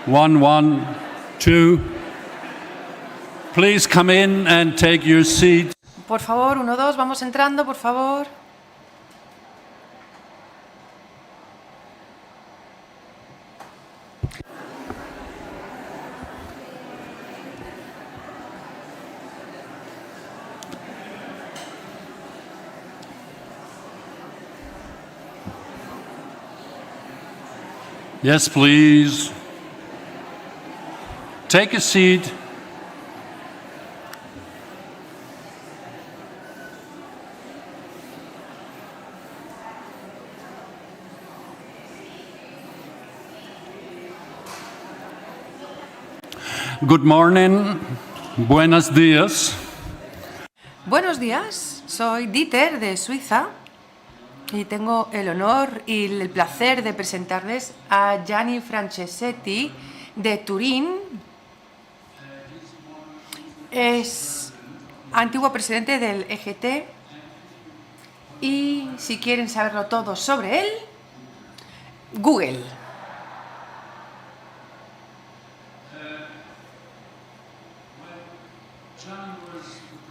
One, one, two. Please come in and take your seat. Por favor, 1, 2, vamos entrando, por favor. Yes, please. Take a seat. Good morning. Buenos días. Buenos días, soy Dieter de Suiza y tengo el honor y el placer de presentarles a Gianni Franceschetti de Turín. Es antiguo presidente del EGT y si quieren saberlo todo sobre él, Google.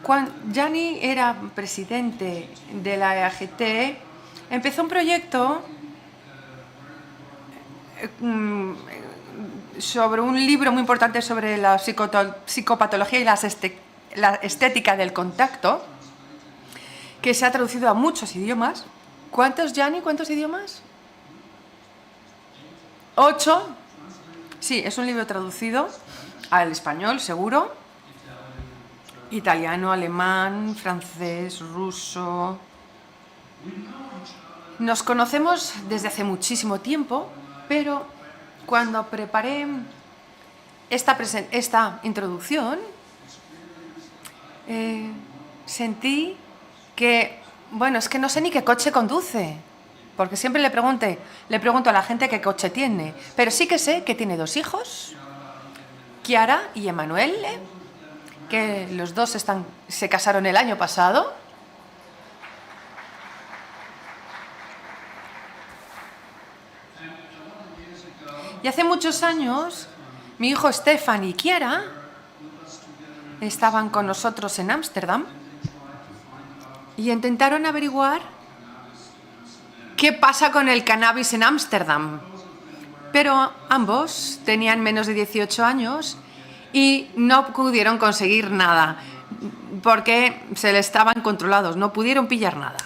Cuando Gianni era presidente de la EAGT, empezó un proyecto sobre un libro muy importante sobre la psicopatología y la estética del contacto, que se ha traducido a muchos idiomas. ¿Cuántos, Gianni? ¿Cuántos idiomas? 8. Sí, es un libro traducido al español, seguro. Italiano, alemán, francés, ruso. Nos conocemos desde hace muchísimo tiempo, pero cuando preparé esta introducción, sentí que, bueno, es que no sé ni qué coche conduce, porque siempre le pregunto a la gente qué coche tiene, pero sí que sé que tiene 2 hijos, Chiara y Emanuele, que los dos se casaron el año pasado. Y hace muchos años, mi hijo Stefan y Chiara estaban con nosotros en Ámsterdam y intentaron averiguar qué pasa con el cannabis en Ámsterdam. Pero ambos tenían menos de 18 años y no pudieron conseguir nada, porque se les estaban controlados, no pudieron pillar nada.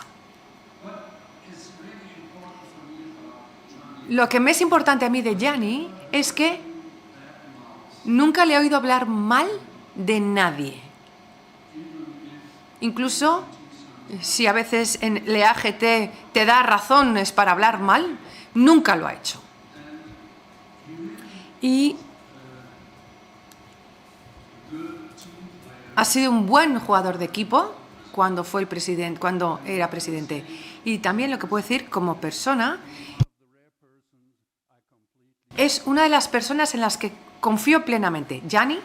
Lo que me es importante a mí de Gianni es que nunca le he oído hablar mal de nadie. Incluso si a veces en el EAGT te da razones para hablar mal, nunca lo ha hecho. Y ha sido un buen jugador de equipo cuando era presidente. Y también lo que puedo decir como persona, es una de las personas en las que confío plenamente. Gianni.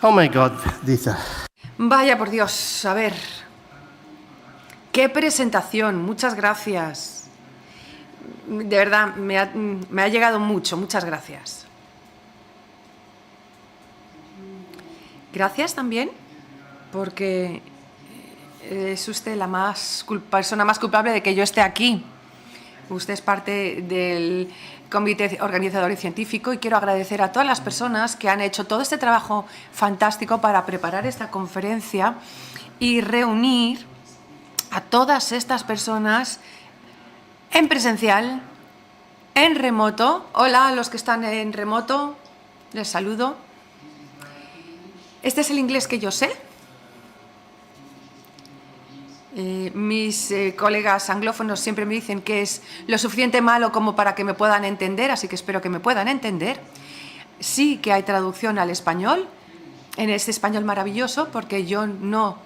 Oh my God, Dieter. Vaya por Dios, a ver. ¡Qué presentación! Muchas gracias. De verdad, me ha llegado mucho. Muchas gracias. Gracias también porque es usted la persona más culpable de que yo esté aquí. Usted es parte del comité organizador y científico y quiero agradecer a todas las personas que han hecho todo este trabajo fantástico para preparar esta conferencia y reunir a todas estas personas en presencial, en remoto. Hola a los que están en remoto, les saludo. Este es el inglés que yo sé. Mis colegas anglófonos siempre me dicen que es lo suficiente malo como para que me puedan entender, así que espero que me puedan entender. Sí que hay traducción al español, en este español maravilloso, porque yo no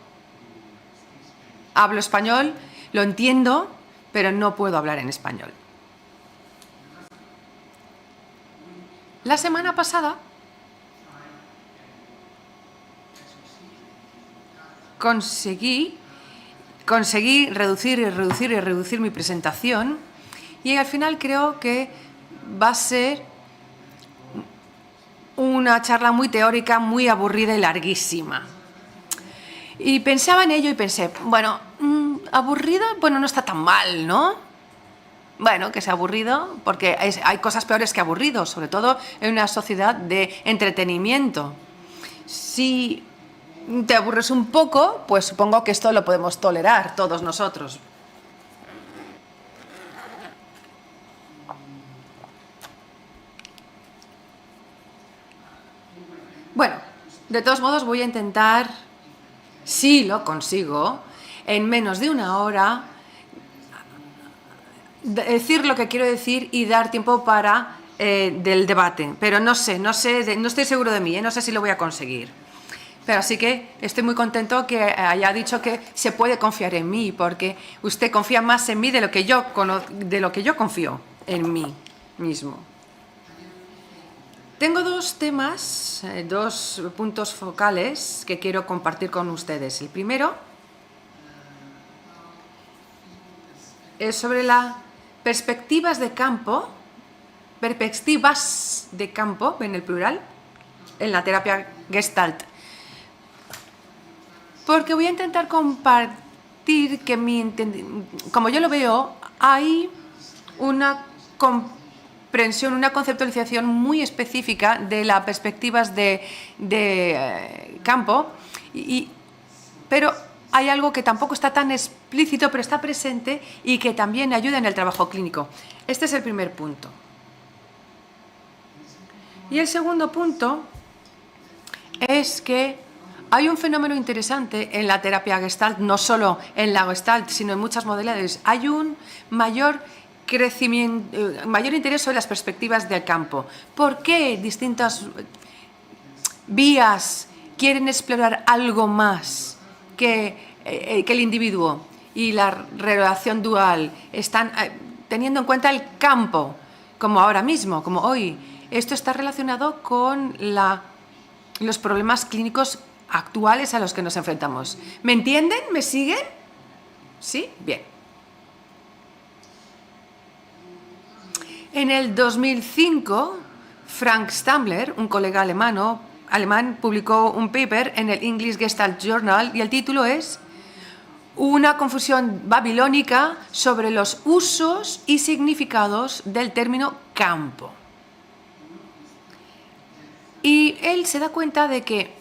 hablo español, lo entiendo, pero no puedo hablar en español. La semana pasada conseguí reducir y reducir y reducir mi presentación, y al final creo que va a ser una charla muy teórica, muy aburrida y larguísima. Y pensaba en ello y pensé, bueno, aburrido, bueno, no está tan mal, ¿no? Bueno, que sea aburrido, porque hay cosas peores que aburrido, sobre todo en una sociedad de entretenimiento. Si te aburres un poco, pues supongo que esto lo podemos tolerar todos nosotros. Bueno, de todos modos voy a intentar, si lo consigo, en menos de una hora, decir lo que quiero decir y dar tiempo para del debate. Pero no estoy seguro de mí, no sé si lo voy a conseguir. Pero así que estoy muy contento que haya dicho que se puede confiar en mí, porque usted confía más en mí de lo que yo confío en mí mismo. Tengo dos temas, dos puntos focales que quiero compartir con ustedes. El primero es sobre las perspectivas de campo, en el plural, en la terapia Gestalt. Porque voy a intentar compartir que como yo lo veo, hay una comprensión, una conceptualización muy específica de las perspectivas de campo, pero hay algo que tampoco está tan explícito, pero está presente y que también ayuda en el trabajo clínico. Este es el primer punto. Y el segundo punto es que hay un fenómeno interesante en la terapia Gestalt, no solo en la Gestalt, sino en muchas modalidades. Hay un mayor interés sobre las perspectivas del campo. ¿Por qué distintas vías quieren explorar algo más que el individuo y la relación dual? Están teniendo en cuenta el campo, como ahora mismo, como hoy. Esto está relacionado con los problemas clínicos actuales a los que nos enfrentamos. ¿Me entienden? ¿Me siguen? ¿Sí? Bien. En el 2005, Frank Stambler, un colega alemán, publicó un paper en el English Gestalt Journal y el título es Una confusión babilónica sobre los usos y significados del término campo. Y él se da cuenta de que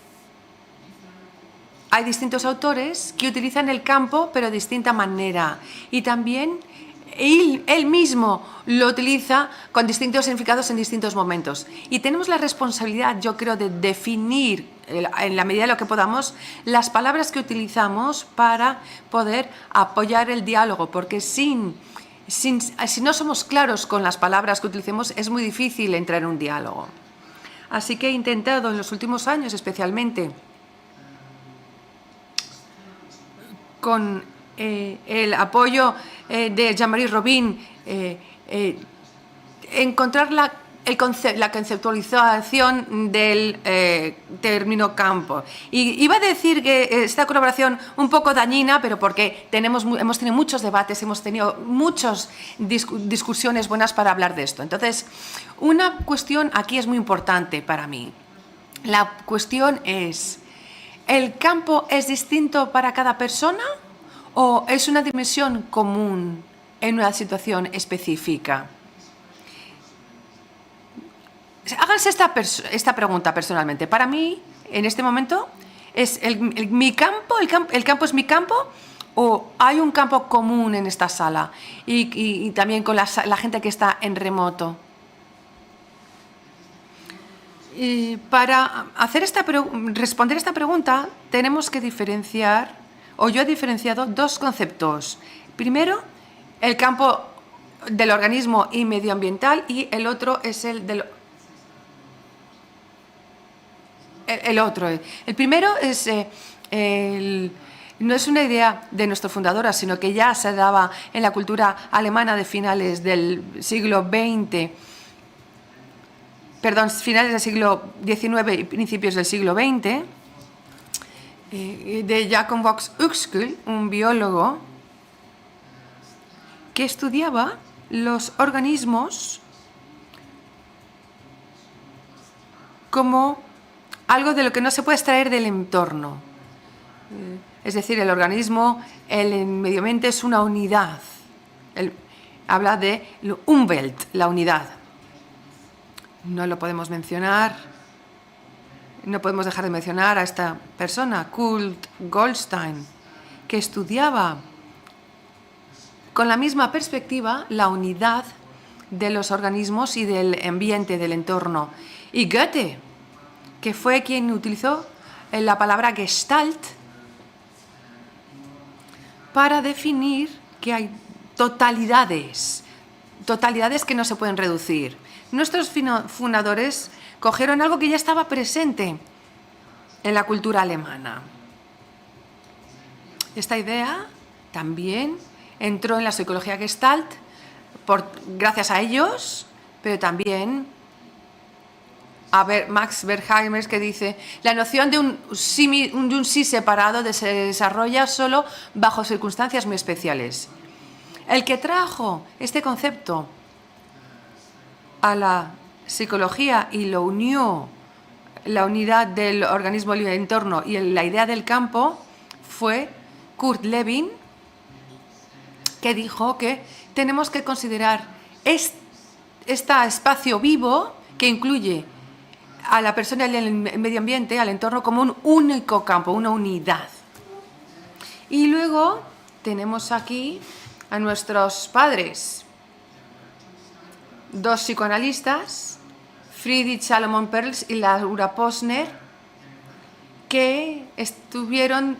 hay distintos autores que utilizan el campo, pero de distinta manera. Y también él mismo lo utiliza con distintos significados en distintos momentos. Y tenemos la responsabilidad, yo creo, de definir, en la medida de lo que podamos, las palabras que utilizamos para poder apoyar el diálogo, porque si no somos claros con las palabras que utilicemos, es muy difícil entrar en un diálogo. Así que he intentado en los últimos años, especialmente con el apoyo de Jean-Marie Robin, encontrar la conceptualización del término campo. Y iba a decir que esta colaboración un poco dañina, pero porque hemos tenido muchos debates, hemos tenido muchas discusiones buenas para hablar de esto. Entonces, una cuestión aquí es muy importante para mí. La cuestión es, ¿el campo es distinto para cada persona o es una dimensión común en una situación específica? Háganse esta pregunta personalmente. Para mí, en este momento, ¿es mi campo, el campo es mi campo o hay un campo común en esta sala y también con la gente que está en remoto? Para responder esta pregunta tenemos que diferenciar, o yo he diferenciado dos conceptos. Primero, el campo del organismo y medioambiental, y el otro es el otro. El primero es no es una idea de nuestra fundadora, sino que ya se daba en la cultura alemana de finales del siglo XX, finales del siglo XIX y principios del siglo XX, de Jacob Fox Uexküll, un biólogo que estudiaba los organismos como algo de lo que no se puede extraer del entorno. Es decir, el organismo, el medio ambiente es una unidad. Habla de Umwelt, la unidad. No lo podemos mencionar, no podemos dejar de mencionar a esta persona, Kurt Goldstein, que estudiaba con la misma perspectiva la unidad de los organismos y del ambiente, del entorno. Y Goethe, que fue quien utilizó la palabra Gestalt para definir que hay totalidades que no se pueden reducir. Nuestros fundadores cogieron algo que ya estaba presente en la cultura alemana. Esta idea también entró en la psicología Gestalt gracias a ellos, pero también a Max Wertheimer, que dice: la noción de un sí separado se desarrolla solo bajo circunstancias muy especiales. El que trajo este concepto a la psicología y lo unió, la unidad del organismo y el entorno y la idea del campo, fue Kurt Lewin, que dijo que tenemos que considerar este espacio vivo, que incluye a la persona y al medio ambiente, al entorno, como un único campo, una unidad. Y luego tenemos aquí a nuestros padres, dos psicoanalistas, Friedrich Salomon Perls y Laura Posner, que estuvieron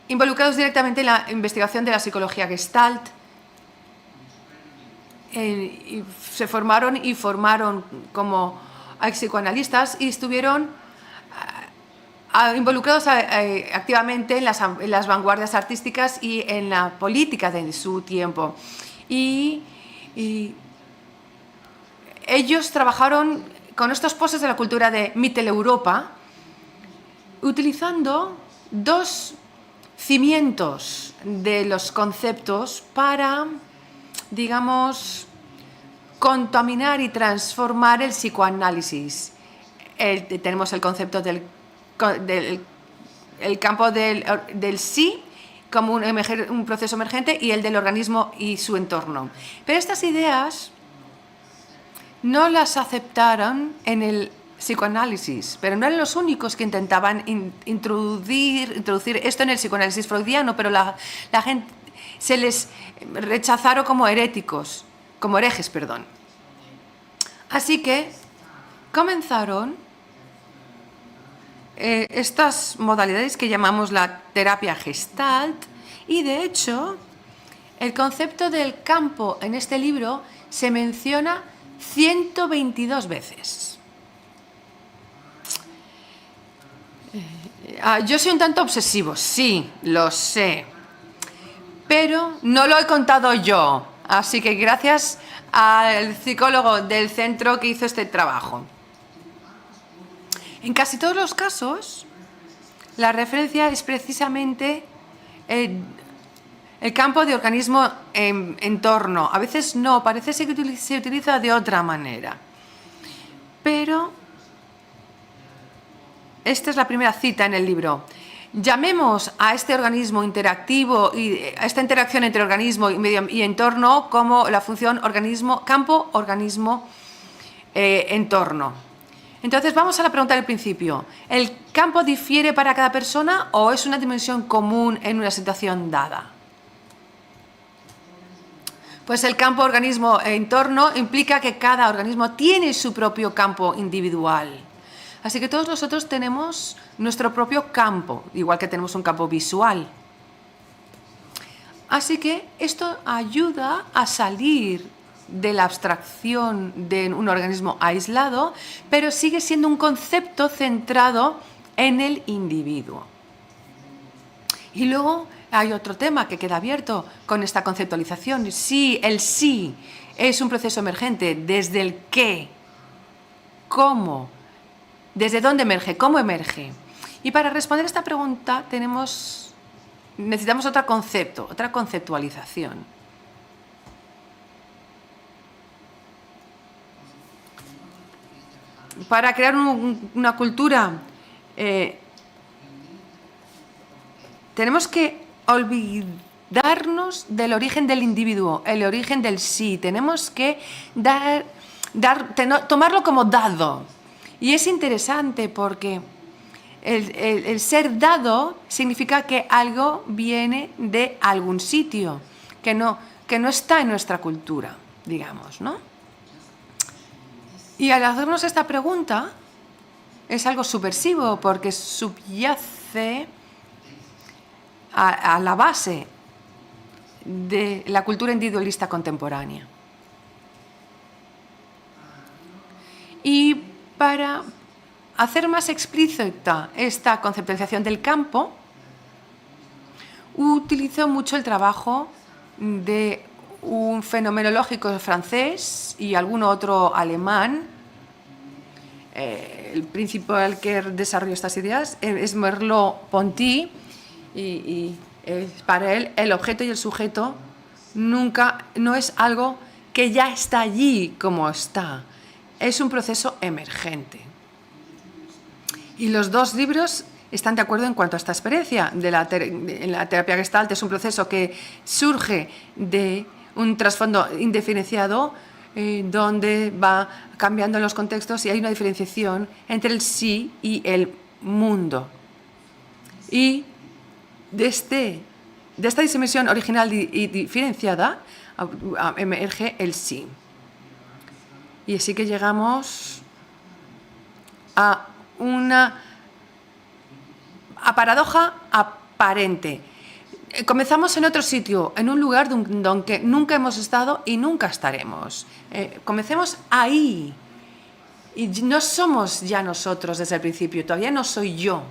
involucrados directamente en la investigación de la psicología Gestalt, y se formaron como psicoanalistas y estuvieron involucrados activamente en las vanguardias artísticas y en la política de su tiempo. Y ellos trabajaron con estos poses de la cultura de Mitteleuropa, utilizando dos cimientos de los conceptos para, digamos, contaminar y transformar el psicoanálisis. Tenemos el concepto del campo del sí como un proceso emergente y el del organismo y su entorno. Pero estas ideas no las aceptaron en el psicoanálisis, pero no eran los únicos que intentaban introducir esto en el psicoanálisis freudiano, pero la gente se les rechazaron como herejes. Así que comenzaron estas modalidades que llamamos la terapia Gestalt, y de hecho el concepto del campo en este libro se menciona 122 veces. Yo soy un tanto obsesivo, sí, lo sé, pero no lo he contado yo, así que gracias al psicólogo del centro que hizo este trabajo. En casi todos los casos, la referencia es precisamente el campo de organismo entorno. A veces no, parece ser que se utiliza de otra manera. Pero esta es la primera cita en el libro. Llamemos a este organismo interactivo y a esta interacción entre organismo y entorno como la función campo-organismo-entorno. Entonces vamos a la pregunta del principio. ¿El campo difiere para cada persona o es una dimensión común en una situación dada? Pues el campo organismo-entorno implica que cada organismo tiene su propio campo individual. Así que todos nosotros tenemos nuestro propio campo, igual que tenemos un campo visual. Así que esto ayuda a salir de la abstracción de un organismo aislado, pero sigue siendo un concepto centrado en el individuo. Y luego hay otro tema que queda abierto con esta conceptualización. Sí, el sí es un proceso emergente desde el qué, cómo, desde dónde emerge, cómo emerge. Y para responder a esta pregunta necesitamos otro concepto, otra conceptualización. Para crear una cultura tenemos que olvidarnos del origen del individuo, el origen del sí. Tenemos que tomarlo como dado. Y es interesante porque el ser dado significa que algo viene de algún sitio, que no está en nuestra cultura, digamos, ¿no? Y al hacernos esta pregunta es algo subversivo porque subyace a la base de la cultura individualista contemporánea. Y para hacer más explícita esta conceptualización del campo, utilizo mucho el trabajo de un fenomenológico francés y algún otro alemán. El principal que desarrolló estas ideas es Merleau-Ponty, y para él el objeto y el sujeto no es algo que ya está allí como está, es un proceso emergente. Y los dos libros están de acuerdo en cuanto a esta experiencia. En la terapia Gestalt es un proceso que surge de un trasfondo indiferenciado, donde va cambiando los contextos y hay una diferenciación entre el sí y el mundo. Y de esta dimensión original y diferenciada emerge el sí. Y así que llegamos a una paradoja aparente. Comenzamos en otro sitio, en un lugar donde nunca hemos estado y nunca estaremos. Comencemos ahí. Y no somos ya nosotros desde el principio, todavía no soy yo.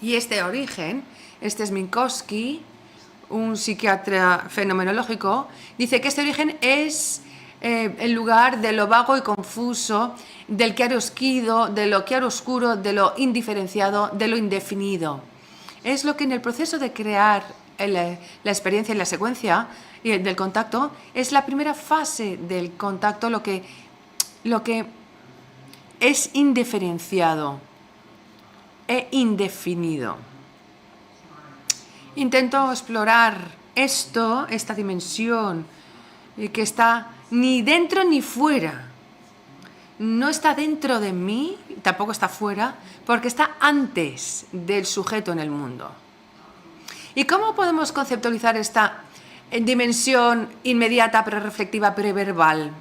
Y este origen, este es Minkowski, un psiquiatra fenomenológico, dice que este origen es el lugar de lo vago y confuso, del chiaroscuro, de lo chiaroscuro, de lo indiferenciado, de lo indefinido. Es lo que en el proceso de crear la experiencia y la secuencia del contacto, es la primera fase del contacto, lo que es indiferenciado e indefinido. Intento explorar esta dimensión que está ni dentro ni fuera. No está dentro de mí, tampoco está fuera, porque está antes del sujeto en el mundo. ¿Y cómo podemos conceptualizar esta dimensión inmediata, prereflectiva, preverbal?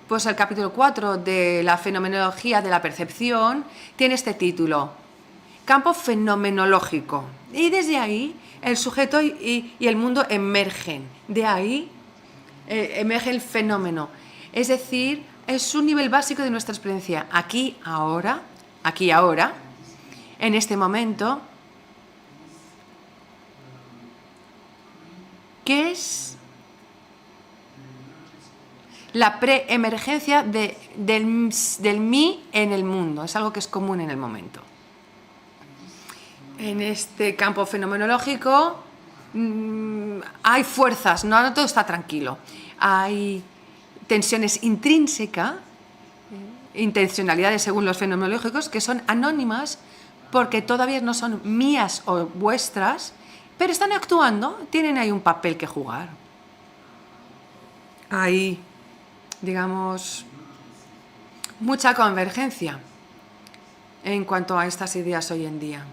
Pues el capítulo 4 de la fenomenología de la percepción tiene este título: campo fenomenológico. Y desde ahí el sujeto y el mundo emergen. De ahí emerge el fenómeno. Es decir, es un nivel básico de nuestra experiencia. Aquí, ahora, en este momento, que es la preemergencia del mí en el mundo. Es algo que es común en el momento. En este campo fenomenológico hay fuerzas, no todo está tranquilo. Hay tensiones intrínsecas, intencionalidades según los fenomenológicos, que son anónimas porque todavía no son mías o vuestras, pero están actuando, tienen ahí un papel que jugar. Hay, digamos, mucha convergencia en cuanto a estas ideas hoy en día.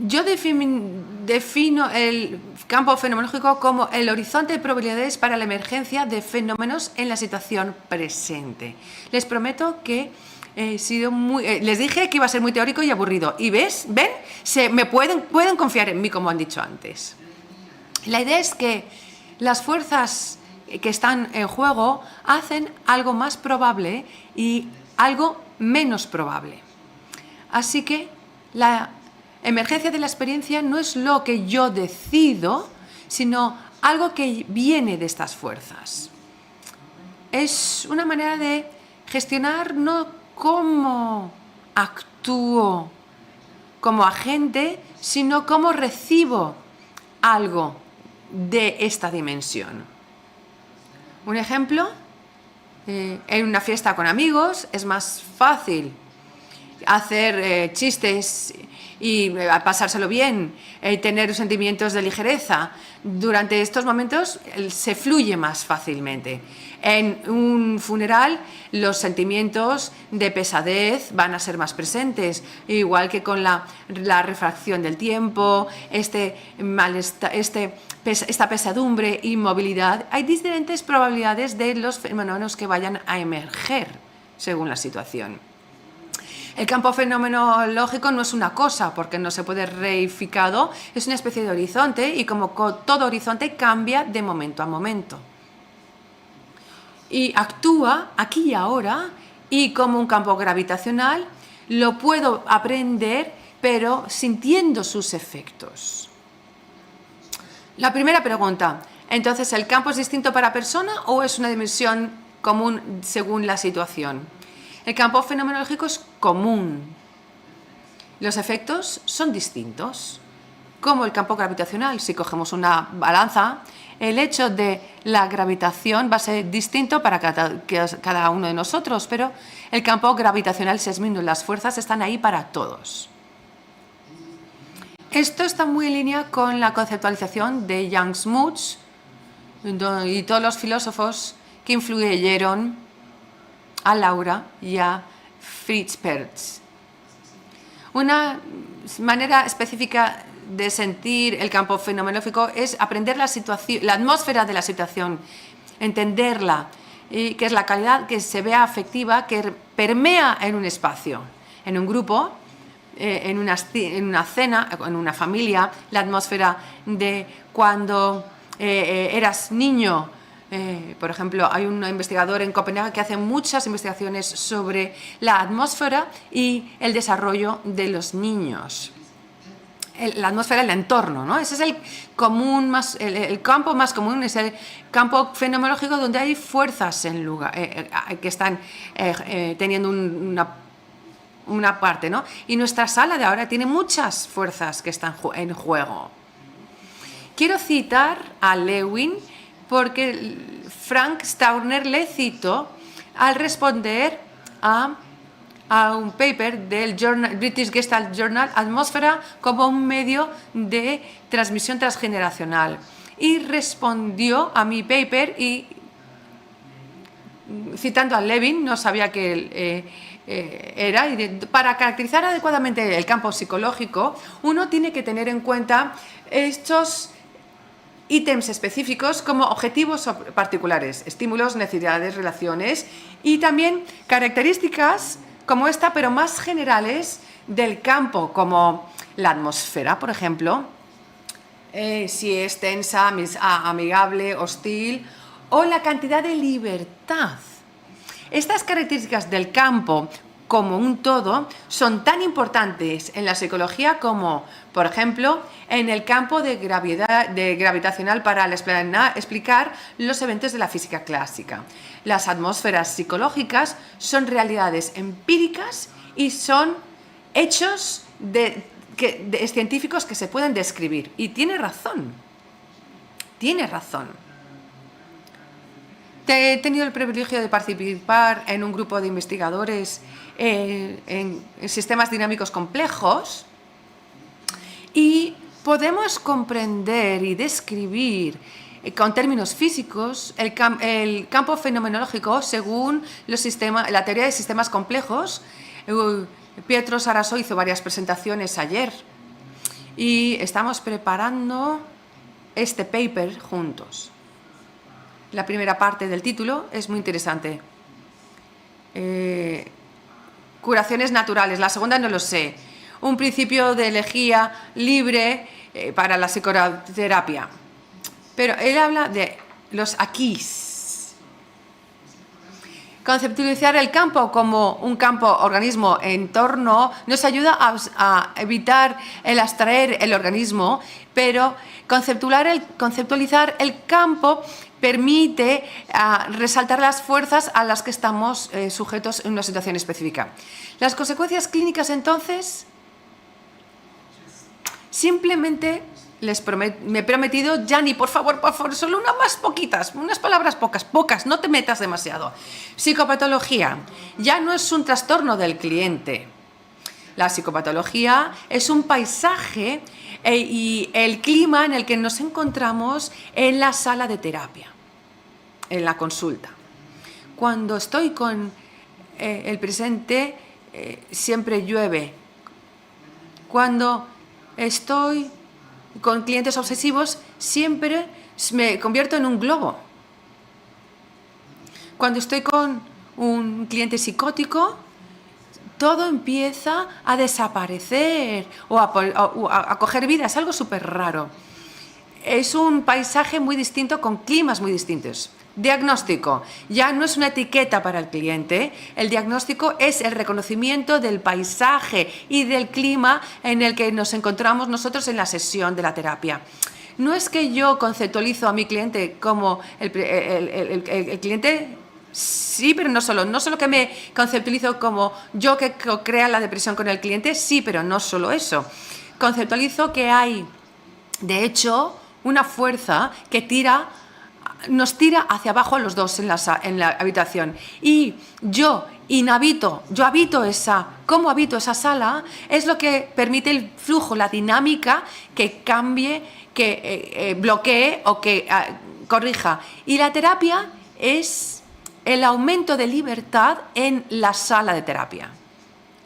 Yo defino el campo fenomenológico como el horizonte de probabilidades para la emergencia de fenómenos en la situación presente. Les prometo que he sido les dije que iba a ser muy teórico y aburrido. Y ven, pueden confiar en mí, como han dicho antes. La idea es que las fuerzas que están en juego hacen algo más probable y algo menos probable. Así que la emergencia de la experiencia no es lo que yo decido, sino algo que viene de estas fuerzas. Es una manera de gestionar no cómo actúo como agente, sino cómo recibo algo de esta dimensión. Un ejemplo, en una fiesta con amigos es más fácil hacer chistes y pasárselo bien, tener sentimientos de ligereza. Durante estos momentos se fluye más fácilmente. En un funeral los sentimientos de pesadez van a ser más presentes, igual que con la refracción del tiempo, esta pesadumbre, inmovilidad. Hay diferentes probabilidades de los fenómenos que vayan a emerger según la situación. El campo fenomenológico no es una cosa, porque no se puede reificado, es una especie de horizonte y como todo horizonte cambia de momento a momento. Y actúa aquí y ahora, y como un campo gravitacional lo puedo aprender, pero sintiendo sus efectos. La primera pregunta, entonces, ¿el campo es distinto para persona o es una dimensión común según la situación? El campo fenomenológico es común. Los efectos son distintos. Como el campo gravitacional, si cogemos una balanza, el hecho de la gravitación va a ser distinto para cada uno de nosotros, pero el campo gravitacional es mismo, las fuerzas están ahí para todos. Esto está muy en línea con la conceptualización de Jan Smuts y todos los filósofos que influyeron a Laura y a Fritz Perls. Una manera específica de sentir el campo fenomenológico es aprender la atmósfera de la situación, entenderla, y que es la calidad que se vea afectiva, que permea en un espacio, en un grupo, en una cena, en una familia, la atmósfera de cuando eras niño. Por ejemplo, hay un investigador en Copenhague que hace muchas investigaciones sobre la atmósfera y el desarrollo de los niños. La atmósfera, el entorno, ¿no? Ese es el campo más común, es el campo fenomenológico donde hay fuerzas que están teniendo una parte, ¿no? Y nuestra sala de ahora tiene muchas fuerzas que están en juego. Quiero citar a Lewin porque Frank Stauner le citó al responder a un paper del British Gestalt Journal, Atmósfera como un medio de transmisión transgeneracional. Y respondió a mi paper y, citando a Lewin, no sabía que era, para caracterizar adecuadamente el campo psicológico, uno tiene que tener en cuenta estos ítems específicos como objetivos particulares, estímulos, necesidades, relaciones y también características como esta, pero más generales del campo, como la atmósfera, por ejemplo, si es tensa, amigable, hostil, o la cantidad de libertad. Estas características del campo como un todo son tan importantes en la psicología como, por ejemplo, en el campo de gravitacional para explicar los eventos de la física clásica. Las atmósferas psicológicas son realidades empíricas y son hechos científicos que se pueden describir. Y tiene razón. Tiene razón. He tenido el privilegio de participar en un grupo de investigadores en sistemas dinámicos complejos y podemos comprender y describir con términos físicos el campo fenomenológico según la teoría de sistemas complejos. Pietro Sarasó hizo varias presentaciones ayer y estamos preparando este paper juntos. La primera parte del título es muy interesante. Curaciones naturales. La segunda no lo sé. Un principio de elegía libre para la psicoterapia. Pero él habla de los aquís. Conceptualizar el campo como un campo organismo entorno nos ayuda a evitar el abstraer el organismo, pero conceptualizar el campo permite resaltar las fuerzas a las que estamos sujetos en una situación específica. Las consecuencias clínicas, entonces, simplemente me he prometido, Gianni, por favor, solo unas más poquitas, unas palabras pocas, no te metas demasiado. Psicopatología ya no es un trastorno del cliente. La psicopatología es un paisaje y el clima en el que nos encontramos en la sala de terapia, en la consulta. Cuando estoy con el presente, siempre llueve. Cuando estoy con clientes obsesivos, siempre me convierto en un globo. Cuando estoy con un cliente psicótico, todo empieza a desaparecer o a coger vida. Es algo súper raro. Es un paisaje muy distinto con climas muy distintos. Diagnóstico. Ya no es una etiqueta para el cliente. El diagnóstico es el reconocimiento del paisaje y del clima en el que nos encontramos nosotros en la sesión de la terapia. No es que yo conceptualizo a mi cliente como el cliente. Sí, pero no solo que me conceptualizo como yo que crea la depresión con el cliente, sí, pero no solo eso. Conceptualizo que hay, de hecho, una fuerza que nos tira hacia abajo a los dos en la habitación. Y cómo habito esa sala, es lo que permite el flujo, la dinámica que cambie, que bloquee o que corrija. Y la terapia es el aumento de libertad en la sala de terapia,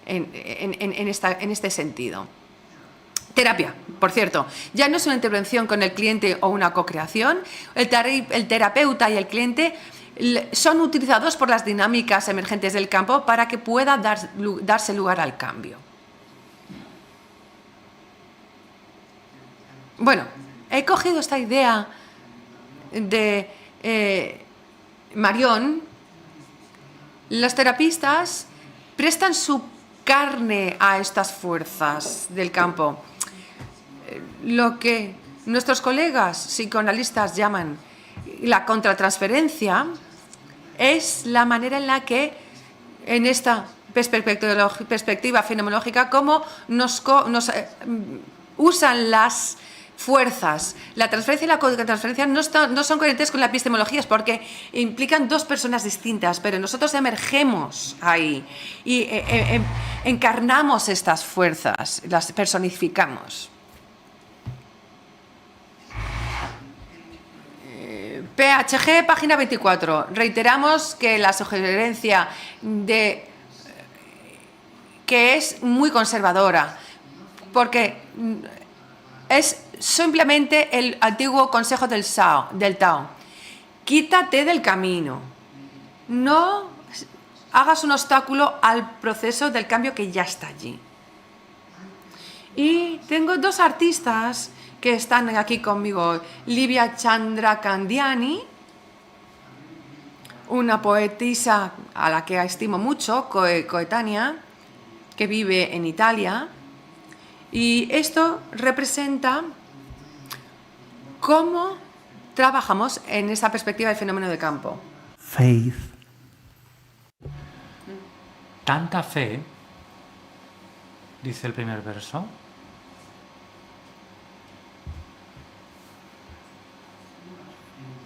en este sentido. Terapia, por cierto, ya no es una intervención con el cliente o una co-creación. El terapeuta y el cliente son utilizados por las dinámicas emergentes del campo para que pueda darse lugar al cambio. Bueno, he cogido esta idea de Marion. Los terapistas prestan su carne a estas fuerzas del campo. Lo que nuestros colegas psicoanalistas llaman la contratransferencia es la manera en la que, en esta perspectiva fenomenológica, cómo nos usan las fuerzas. La transferencia y la contratransferencia no son coherentes con la epistemología, porque implican dos personas distintas, pero nosotros emergemos ahí y encarnamos estas fuerzas, las personificamos. PHG, página 24. Reiteramos que la sugerencia que es muy conservadora, porque es simplemente el antiguo consejo del Tao. Quítate del camino. No hagas un obstáculo al proceso del cambio que ya está allí. Y tengo dos artistas que están aquí conmigo. Livia Chandrakandiani, una poetisa a la que estimo mucho, coetánea, que vive en Italia. Y esto representa cómo trabajamos en esa perspectiva del fenómeno de campo. Faith. Tanta fe, dice el primer verso.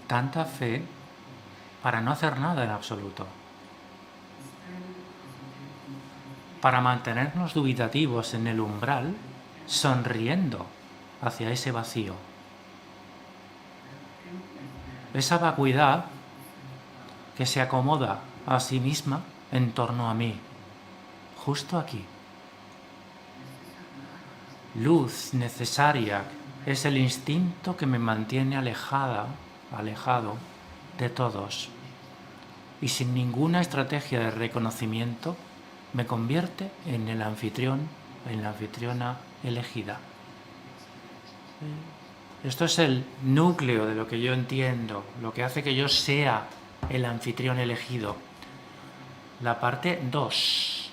Tanta fe para no hacer nada en absoluto. Para mantenernos dubitativos en el umbral, sonriendo hacia ese vacío. Esa vacuidad que se acomoda a sí misma en torno a mí, justo aquí. Luz necesaria es el instinto que me mantiene alejado de todos, y sin ninguna estrategia de reconocimiento me convierte en el anfitrión, en la anfitriona elegida. Esto es el núcleo de lo que yo entiendo, lo que hace que yo sea el anfitrión elegido. La parte 2.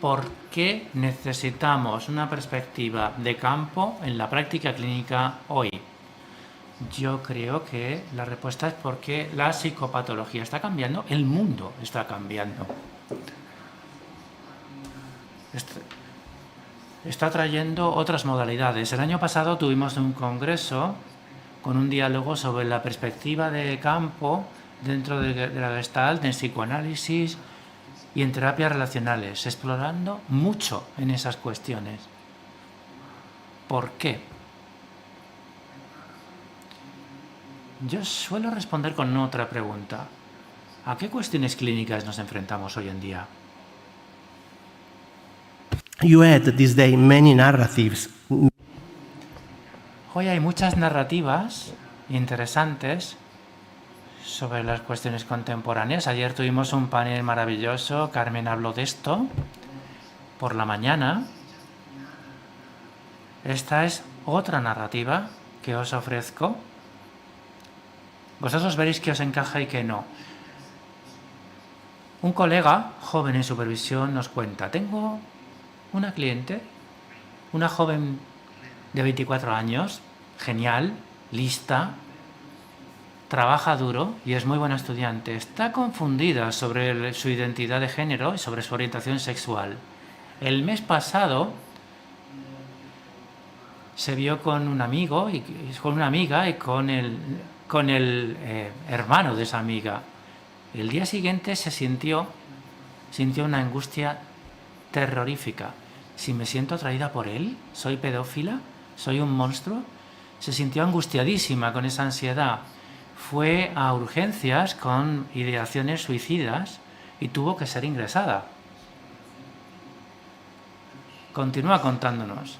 ¿Por qué necesitamos una perspectiva de campo en la práctica clínica hoy? Yo creo que la respuesta es porque la psicopatología está cambiando, el mundo está cambiando. Está trayendo otras modalidades. El año pasado tuvimos un congreso con un diálogo sobre la perspectiva de campo dentro de la Gestalt, en psicoanálisis y en terapias relacionales, explorando mucho en esas cuestiones. ¿Por qué? Yo suelo responder con otra pregunta. ¿A qué cuestiones clínicas nos enfrentamos hoy en día? You had this day many narratives. Hoy hay muchas narrativas interesantes sobre las cuestiones contemporáneas. Ayer tuvimos un panel maravilloso, Carmen habló de esto por la mañana. Esta es otra narrativa que os ofrezco. Vosotros veréis que os encaja y que no. Un colega joven en supervisión nos cuenta, tengo una cliente, una joven de 24 años, genial, lista, trabaja duro y es muy buena estudiante. Está confundida sobre su identidad de género y sobre su orientación sexual. El mes pasado se vio con un amigo y con una amiga y con el hermano de esa amiga. El día siguiente sintió una angustia terrorífica. Si me siento atraída por él, soy pedófila, soy un monstruo. Se sintió angustiadísima con esa ansiedad. Fue a urgencias con ideaciones suicidas y tuvo que ser ingresada. Continúa contándonos.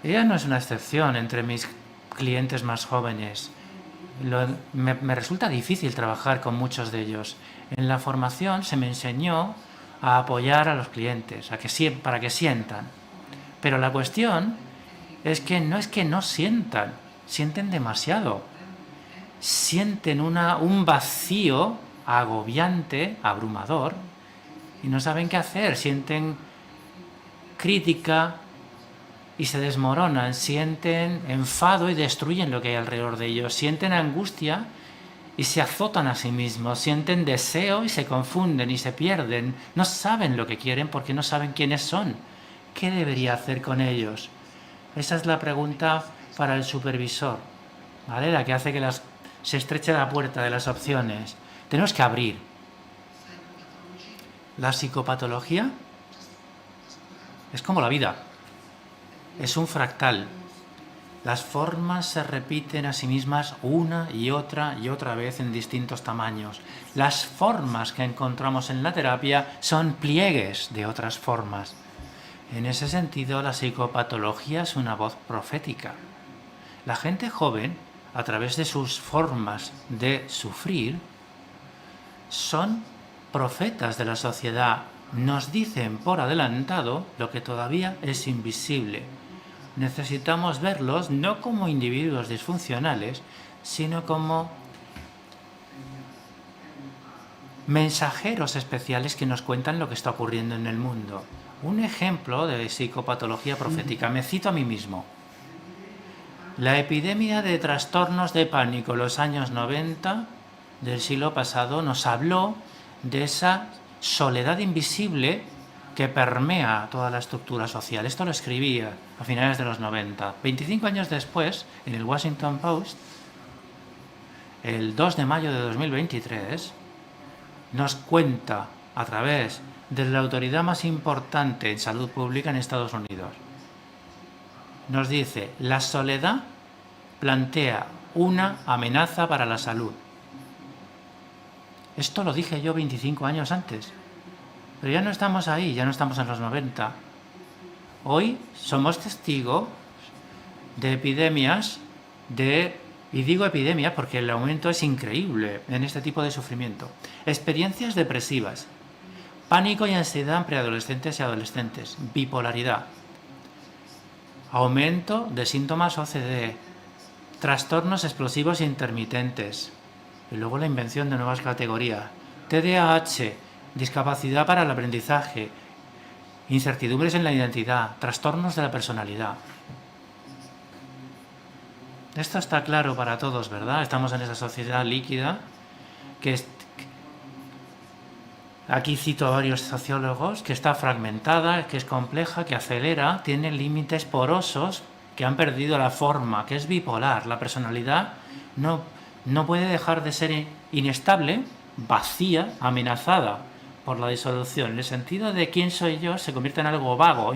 Ella no es una excepción entre mis clientes más jóvenes. Me resulta difícil trabajar con muchos de ellos. En la formación se me enseñó a apoyar a los clientes, para que sientan. Pero la cuestión es que no sientan, sienten demasiado. Sienten un vacío agobiante, abrumador, y no saben qué hacer. Sienten crítica y se desmoronan, sienten enfado y destruyen lo que hay alrededor de ellos, sienten angustia y se azotan a sí mismos, sienten deseo y se confunden y se pierden, no saben lo que quieren porque no saben quiénes son. ¿Qué debería hacer con ellos? Esa es la pregunta para el supervisor, ¿vale? La que hace que se estreche la puerta de las opciones. Tenemos que abrir. La psicopatología es como la vida. Es un fractal. Las formas se repiten a sí mismas una y otra vez en distintos tamaños. Las formas que encontramos en la terapia son pliegues de otras formas. En ese sentido, la psicopatología es una voz profética. La gente joven, a través de sus formas de sufrir, son profetas de la sociedad. Nos dicen por adelantado lo que todavía es invisible. Necesitamos verlos no como individuos disfuncionales, sino como mensajeros especiales que nos cuentan lo que está ocurriendo en el mundo. Un ejemplo de psicopatología profética, me cito a mí mismo. La epidemia de trastornos de pánico en los años 90 del siglo pasado nos habló de esa soledad invisible que permea toda la estructura social. Esto lo escribía a finales de los 90. 25 años después, en el Washington Post, el 2 de mayo de 2023, nos cuenta a través de la autoridad más importante en salud pública en Estados Unidos. Nos dice, la soledad plantea una amenaza para la salud. Esto lo dije yo 25 años antes. Pero ya no estamos ahí, ya no estamos en los 90. Hoy somos testigos de epidemias y digo epidemia porque el aumento es increíble en este tipo de sufrimiento. Experiencias depresivas, pánico y ansiedad en preadolescentes y adolescentes, bipolaridad, aumento de síntomas OCD, trastornos explosivos intermitentes, y luego la invención de nuevas categorías, TDAH, discapacidad para el aprendizaje, incertidumbres en la identidad, trastornos de la personalidad. Esto está claro para todos, ¿verdad? Estamos en esa sociedad líquida aquí cito a varios sociólogos, que está fragmentada, que es compleja, que acelera, tiene límites porosos, que han perdido la forma, que es bipolar. La personalidad no puede dejar de ser inestable, vacía, amenazada por la disolución. En el sentido de quién soy yo se convierte en algo vago,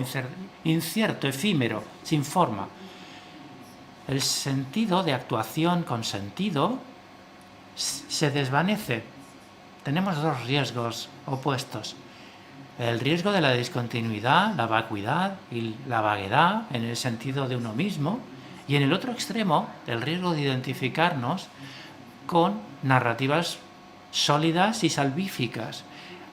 incierto, efímero, sin forma. El sentido de actuación con sentido se desvanece. Tenemos dos riesgos opuestos. El riesgo de la discontinuidad, la vacuidad y la vaguedad en el sentido de uno mismo, y en el otro extremo, el riesgo de identificarnos con narrativas sólidas y salvíficas.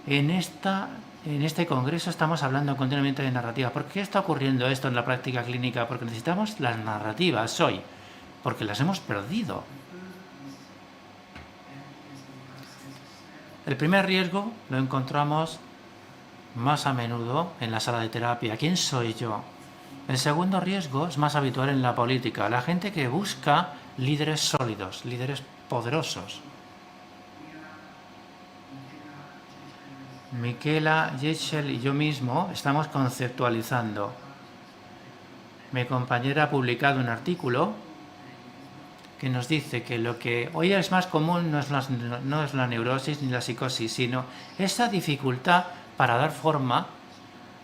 En este congreso estamos hablando continuamente de narrativa. ¿Por qué está ocurriendo esto en la práctica clínica? Porque necesitamos las narrativas hoy, porque las hemos perdido. El primer riesgo lo encontramos más a menudo en la sala de terapia. ¿Quién soy yo? El segundo riesgo es más habitual en la política. La gente que busca líderes sólidos, líderes poderosos. Miquela, Yechel y yo mismo estamos conceptualizando. Mi compañera ha publicado un artículo que nos dice que lo que hoy es más común no es la neurosis ni la psicosis, sino esa dificultad para dar forma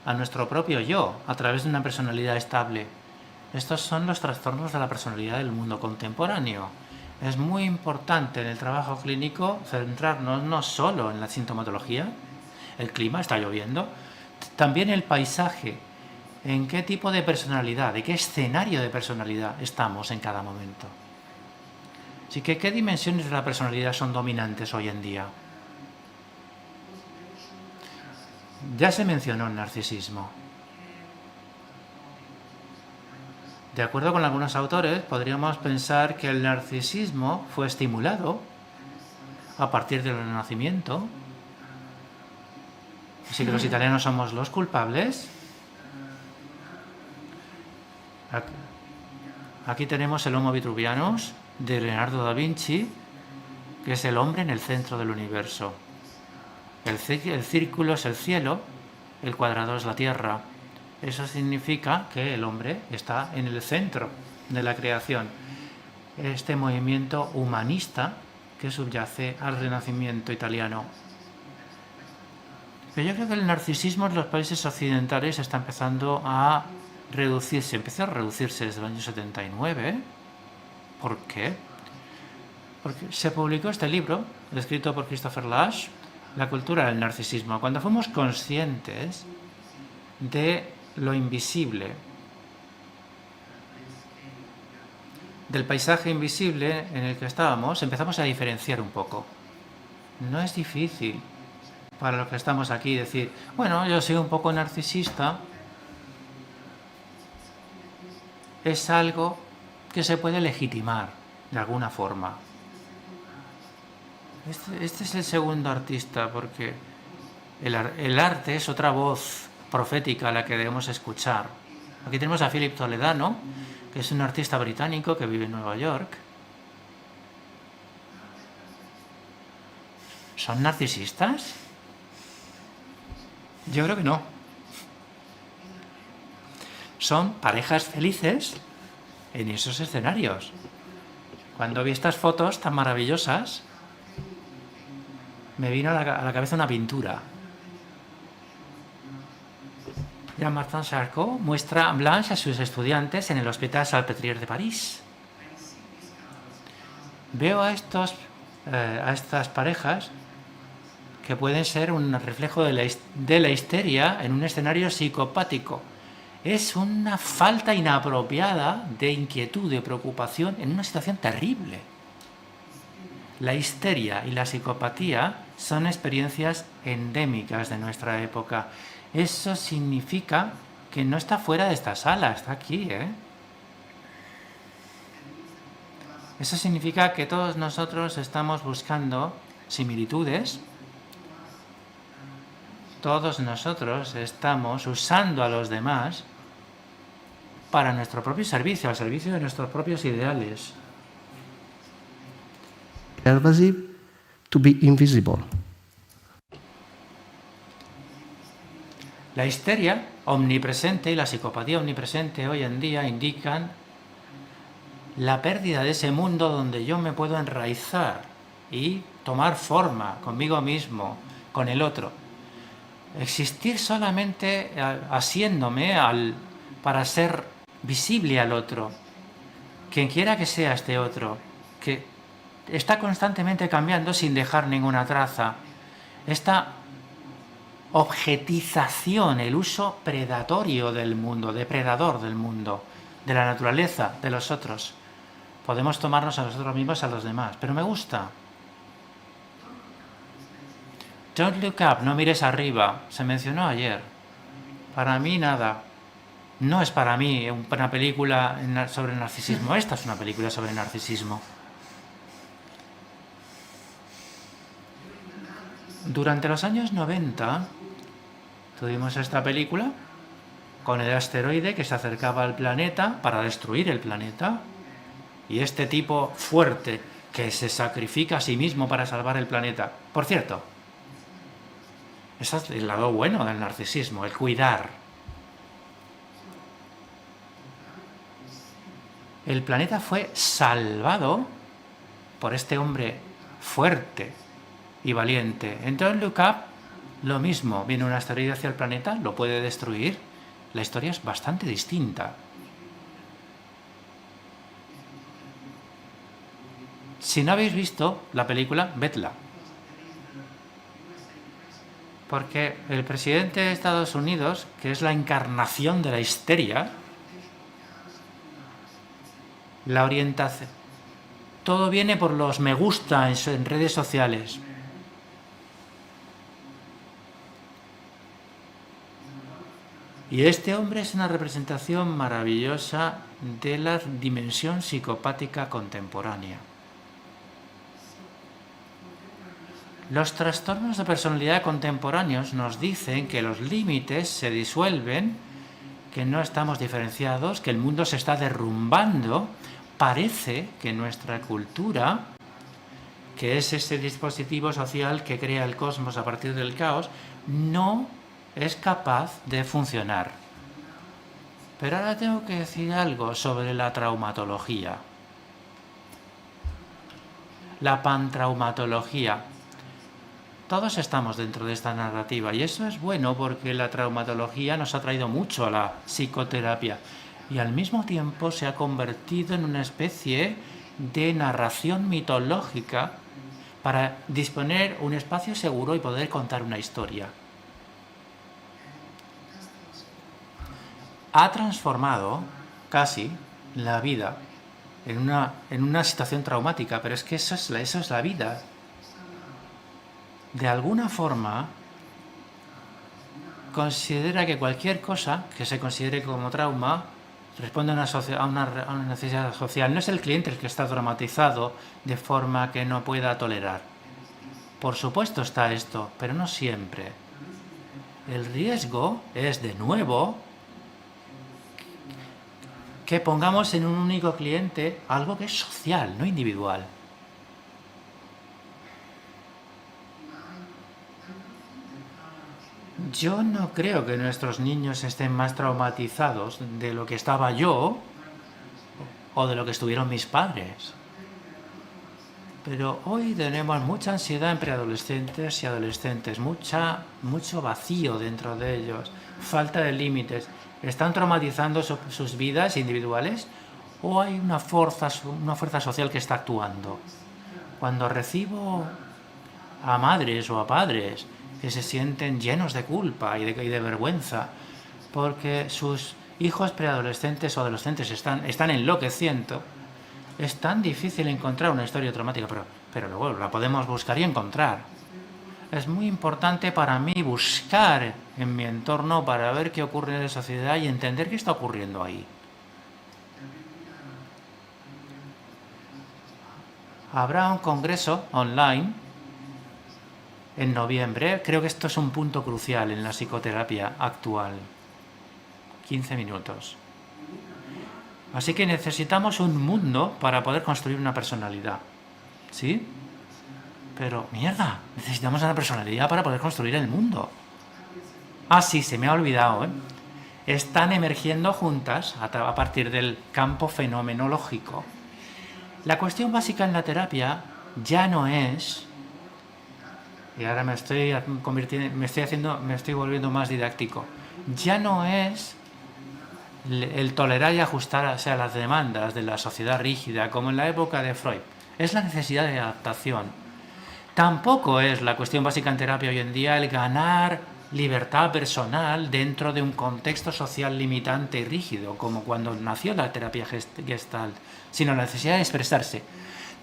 a nuestro propio yo a través de una personalidad estable. Estos son los trastornos de la personalidad del mundo contemporáneo. Es muy importante en el trabajo clínico centrarnos no solo en la sintomatología, el clima, está lloviendo, también el paisaje, en qué tipo de personalidad, de qué escenario de personalidad estamos en cada momento. Así que, ¿qué dimensiones de la personalidad son dominantes hoy en día? Ya se mencionó el narcisismo. De acuerdo con algunos autores, podríamos pensar que el narcisismo fue estimulado a partir del Renacimiento. Así que los italianos somos los culpables. Aquí tenemos el Homo Vitruvianus de Leonardo da Vinci, que es el hombre en el centro del universo. El círculo es el cielo, el cuadrado es la tierra. Eso significa que el hombre está en el centro de la creación. Este movimiento humanista que subyace al Renacimiento italiano. Pero yo creo que el narcisismo en los países occidentales está empezando a reducirse. Empezó a reducirse desde el año 79. ¿Por qué? Porque se publicó este libro, escrito por Christopher Lasch, La cultura del narcisismo. Cuando fuimos conscientes de lo invisible, del paisaje invisible en el que estábamos, empezamos a diferenciar un poco. No es difícil para los que estamos aquí decir, bueno, yo soy un poco narcisista. Es algo que se puede legitimar de alguna forma. Este es el segundo artista, porque el arte es otra voz profética a la que debemos escuchar. Aquí tenemos a Philip Toledano, que es un artista británico que vive en Nueva York. ¿Son narcisistas? Yo creo que no. Son parejas felices en esos escenarios. Cuando vi estas fotos tan maravillosas, me vino a la cabeza una pintura. Jean-Martin Charcot muestra Blanche a sus estudiantes en el Hospital Salpêtrière de París. Veo a estas parejas que pueden ser un reflejo de la histeria en un escenario psicopático. Es una falta inapropiada de inquietud, de preocupación en una situación terrible. La histeria y la psicopatía son experiencias endémicas de nuestra época. Eso significa que no está fuera de esta sala, está aquí, ¿eh? Eso significa que todos nosotros estamos buscando similitudes. Todos nosotros estamos usando a los demás para nuestro propio servicio, al servicio de nuestros propios ideales. Pervasive to be invisible. La histeria omnipresente y la psicopatía omnipresente hoy en día indican la pérdida de ese mundo donde yo me puedo enraizar y tomar forma conmigo mismo, con el otro. Existir solamente asiéndome para ser visible al otro, quien quiera que sea este otro, que está constantemente cambiando sin dejar ninguna traza. Esta objetización, el uso predatorio del mundo, depredador del mundo, de la naturaleza, de los otros. Podemos tomarnos a nosotros mismos, a los demás, pero me gusta. Don't look up, no mires arriba, se mencionó ayer. Para mí nada. No es para mí una película sobre el narcisismo, esta es una película sobre el narcisismo. Durante los años 90 tuvimos esta película con el asteroide que se acercaba al planeta para destruir el planeta y este tipo fuerte que se sacrifica a sí mismo para salvar el planeta. Por cierto, ese es el lado bueno del narcisismo, el cuidar. El planeta fue salvado por este hombre fuerte y valiente. En Don't Look Up, lo mismo. Viene un asteroide hacia el planeta, lo puede destruir. La historia es bastante distinta. Si no habéis visto la película, vedla. Porque el presidente de Estados Unidos, que es la encarnación de la histeria, la orientación, todo viene por los me gusta en redes sociales. Y este hombre es una representación maravillosa de la dimensión psicopática contemporánea. Los trastornos de personalidad contemporáneos nos dicen que los límites se disuelven, que no estamos diferenciados, que el mundo se está derrumbando. Parece que nuestra cultura, que es ese dispositivo social que crea el cosmos a partir del caos, no es capaz de funcionar. Pero ahora tengo que decir algo sobre la traumatología. La pantraumatología. Todos estamos dentro de esta narrativa y eso es bueno porque la traumatología nos ha traído mucho a la psicoterapia y al mismo tiempo se ha convertido en una especie de narración mitológica para disponer un espacio seguro y poder contar una historia. Ha transformado casi la vida en una situación traumática, pero es que eso es la vida. De alguna forma, considera que cualquier cosa que se considere como trauma responde a una necesidad social. No es el cliente el que está traumatizado de forma que no pueda tolerar. Por supuesto está esto, pero no siempre. El riesgo es, de nuevo, que pongamos en un único cliente algo que es social, no individual. Yo no creo que nuestros niños estén más traumatizados de lo que estaba yo o de lo que estuvieron mis padres. Pero hoy tenemos mucha ansiedad en preadolescentes y adolescentes, mucho vacío dentro de ellos, falta de límites. ¿Están traumatizando sus vidas individuales o hay una fuerza social que está actuando? Cuando recibo a madres o a padres que se sienten llenos de culpa y de vergüenza porque sus hijos preadolescentes o adolescentes están enloqueciendo, es tan difícil encontrar una historia traumática, pero luego la podemos buscar y encontrar. Es muy importante para mí buscar en mi entorno para ver qué ocurre en la sociedad y entender qué está ocurriendo ahí. Habrá un congreso online en noviembre. Creo que esto es un punto crucial en la psicoterapia actual. 15 minutos. Así que necesitamos un mundo para poder construir una personalidad. ¿Sí? Pero, mierda, necesitamos una personalidad para poder construir el mundo. Ah, sí, se me ha olvidado, ¿eh? Están emergiendo juntas a partir del campo fenomenológico. La cuestión básica en la terapia ya no es, y ahora me estoy volviendo más didáctico, ya no es el tolerar y ajustarse a las demandas de la sociedad rígida, como en la época de Freud. Es la necesidad de adaptación. Tampoco es la cuestión básica en terapia hoy en día el ganar libertad personal dentro de un contexto social limitante y rígido, como cuando nació la terapia Gestalt, sino la necesidad de expresarse.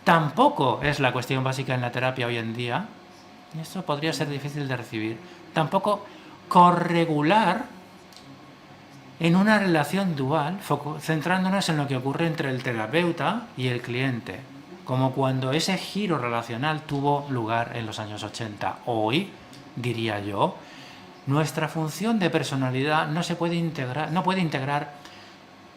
Tampoco es la cuestión básica en la terapia hoy en día, y esto podría ser difícil de recibir, tampoco corregular en una relación dual, centrándonos en lo que ocurre entre el terapeuta y el cliente, como cuando ese giro relacional tuvo lugar en los años 80. Hoy, diría yo, nuestra función de personalidad no puede integrar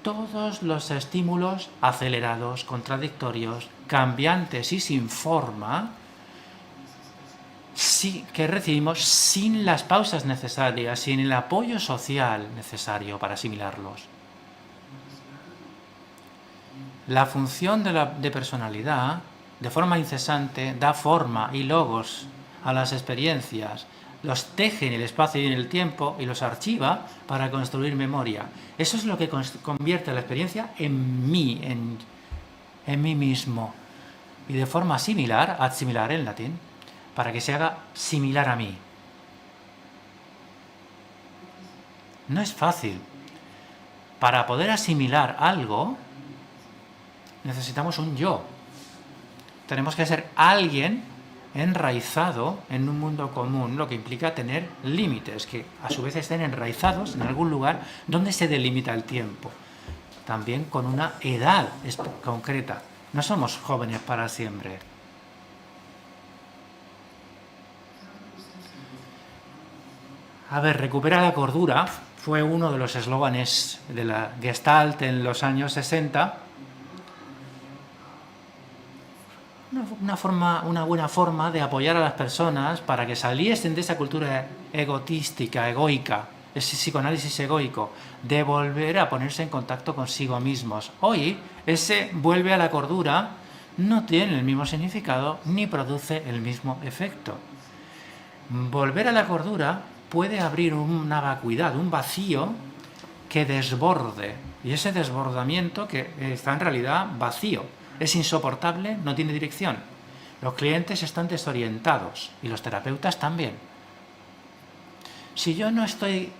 todos los estímulos acelerados, contradictorios, cambiantes y sin forma que recibimos sin las pausas necesarias, sin el apoyo social necesario para asimilarlos. La función de personalidad, de forma incesante, da forma y logos a las experiencias, los teje en el espacio y en el tiempo y los archiva para construir memoria. Eso es lo que convierte la experiencia en mí, en mí mismo. Y de forma similar, assimilar en latín, para que se haga similar a mí. No es fácil. Para poder asimilar algo, necesitamos un yo. Tenemos que ser alguien enraizado en un mundo común, lo que implica tener límites, que a su vez estén enraizados en algún lugar donde se delimita el tiempo. También con una edad concreta. No somos jóvenes para siempre. A ver, recupera la cordura fue uno de los eslóganes de la Gestalt en los años 60. Una buena forma de apoyar a las personas para que saliesen de esa cultura egotística, egoica, ese psicoanálisis egoico, de volver a ponerse en contacto consigo mismos. Hoy, ese vuelve a la cordura no tiene el mismo significado ni produce el mismo efecto. Volver a la cordura puede abrir una vacuidad, un vacío que desborde, y ese desbordamiento que está en realidad vacío, es insoportable, no tiene dirección. Los clientes están desorientados y los terapeutas también. Si yo no estoy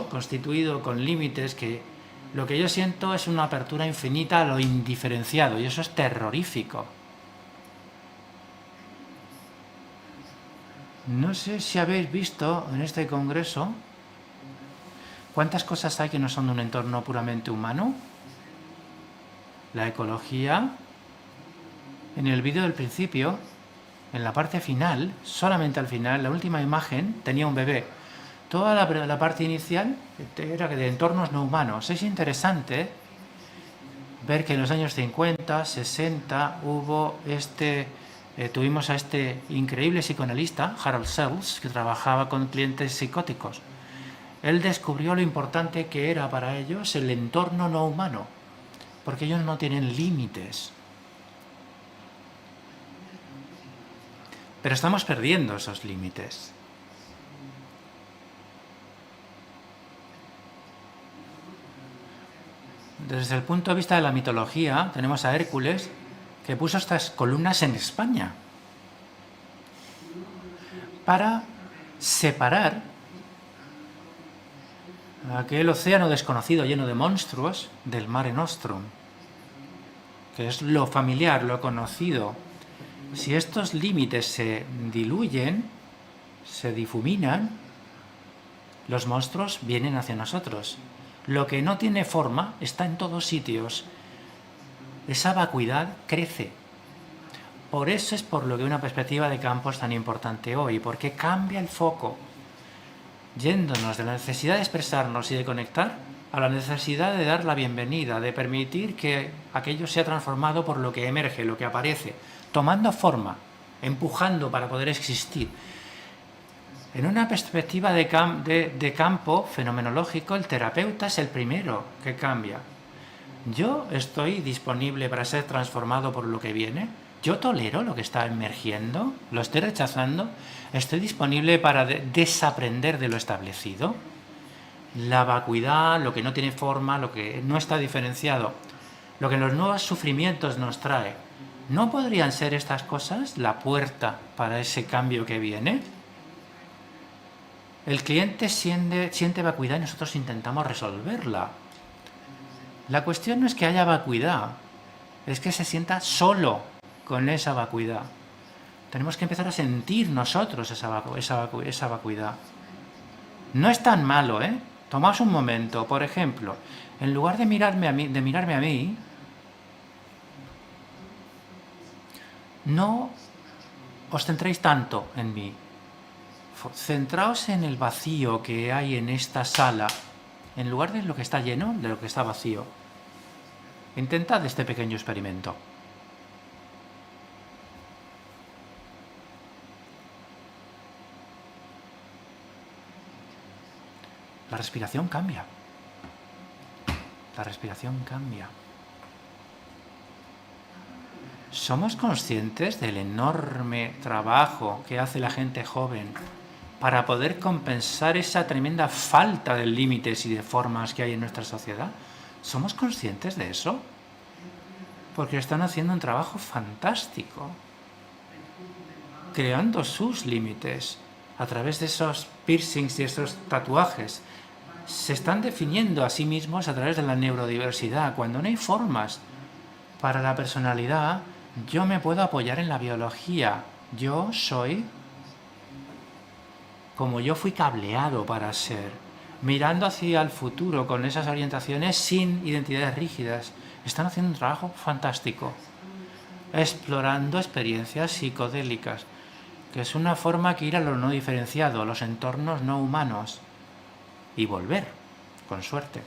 constituido con límites, que lo que yo siento es una apertura infinita a lo indiferenciado, y eso es terrorífico. No sé si habéis visto en este congreso cuántas cosas hay que no son de un entorno puramente humano. La ecología. En el vídeo del principio, en la parte final, solamente al final, la última imagen tenía un bebé. Toda la parte inicial era de entornos no humanos. Es interesante ver que en los años 50, 60 tuvimos a este increíble psicoanalista, Harold Sells, que trabajaba con clientes psicóticos. Él descubrió lo importante que era para ellos el entorno no humano, porque ellos no tienen límites. Pero estamos perdiendo esos límites. Desde el punto de vista de la mitología, tenemos a Hércules, que puso estas columnas en España para separar aquel océano desconocido lleno de monstruos del Mare Nostrum, que es lo familiar, lo conocido. Si estos límites se diluyen, se difuminan, los monstruos vienen hacia nosotros. Lo que no tiene forma está en todos sitios. Esa vacuidad crece. Por eso es por lo que una perspectiva de campo es tan importante hoy, porque cambia el foco, yéndonos de la necesidad de expresarnos y de conectar a la necesidad de dar la bienvenida, de permitir que aquello sea transformado por lo que emerge, lo que aparece, tomando forma, empujando para poder existir. En una perspectiva de campo fenomenológico, el terapeuta es el primero que cambia. Yo estoy disponible para ser transformado por lo que viene. Yo tolero lo que está emergiendo, lo estoy rechazando. Estoy disponible para desaprender de lo establecido. La vacuidad, lo que no tiene forma, lo que no está diferenciado, lo que los nuevos sufrimientos nos trae. ¿No podrían ser estas cosas la puerta para ese cambio que viene? El cliente siente vacuidad y nosotros intentamos resolverla. La cuestión no es que haya vacuidad, es que se sienta solo con esa vacuidad. Tenemos que empezar a sentir nosotros esa vacuidad. No es tan malo, ¿eh? Tomaos un momento, por ejemplo, en lugar de mirarme a mí, no os centréis tanto en mí. Centraos en el vacío que hay en esta sala, en lugar de lo que está lleno, de lo que está vacío. Intentad este pequeño experimento. La respiración cambia. La respiración cambia. ¿Somos conscientes del enorme trabajo que hace la gente joven para poder compensar esa tremenda falta de límites y de formas que hay en nuestra sociedad? ¿Somos conscientes de eso? Porque están haciendo un trabajo fantástico, creando sus límites a través de esos piercings y esos tatuajes. Se están definiendo a sí mismos a través de la neurodiversidad. Cuando no hay formas para la personalidad, yo me puedo apoyar en la biología. Yo soy como yo fui cableado para ser, mirando hacia el futuro con esas orientaciones sin identidades rígidas. Están haciendo un trabajo fantástico, explorando experiencias psicodélicas, que es una forma que ir a lo no diferenciado, a los entornos no humanos, y volver, con suerte.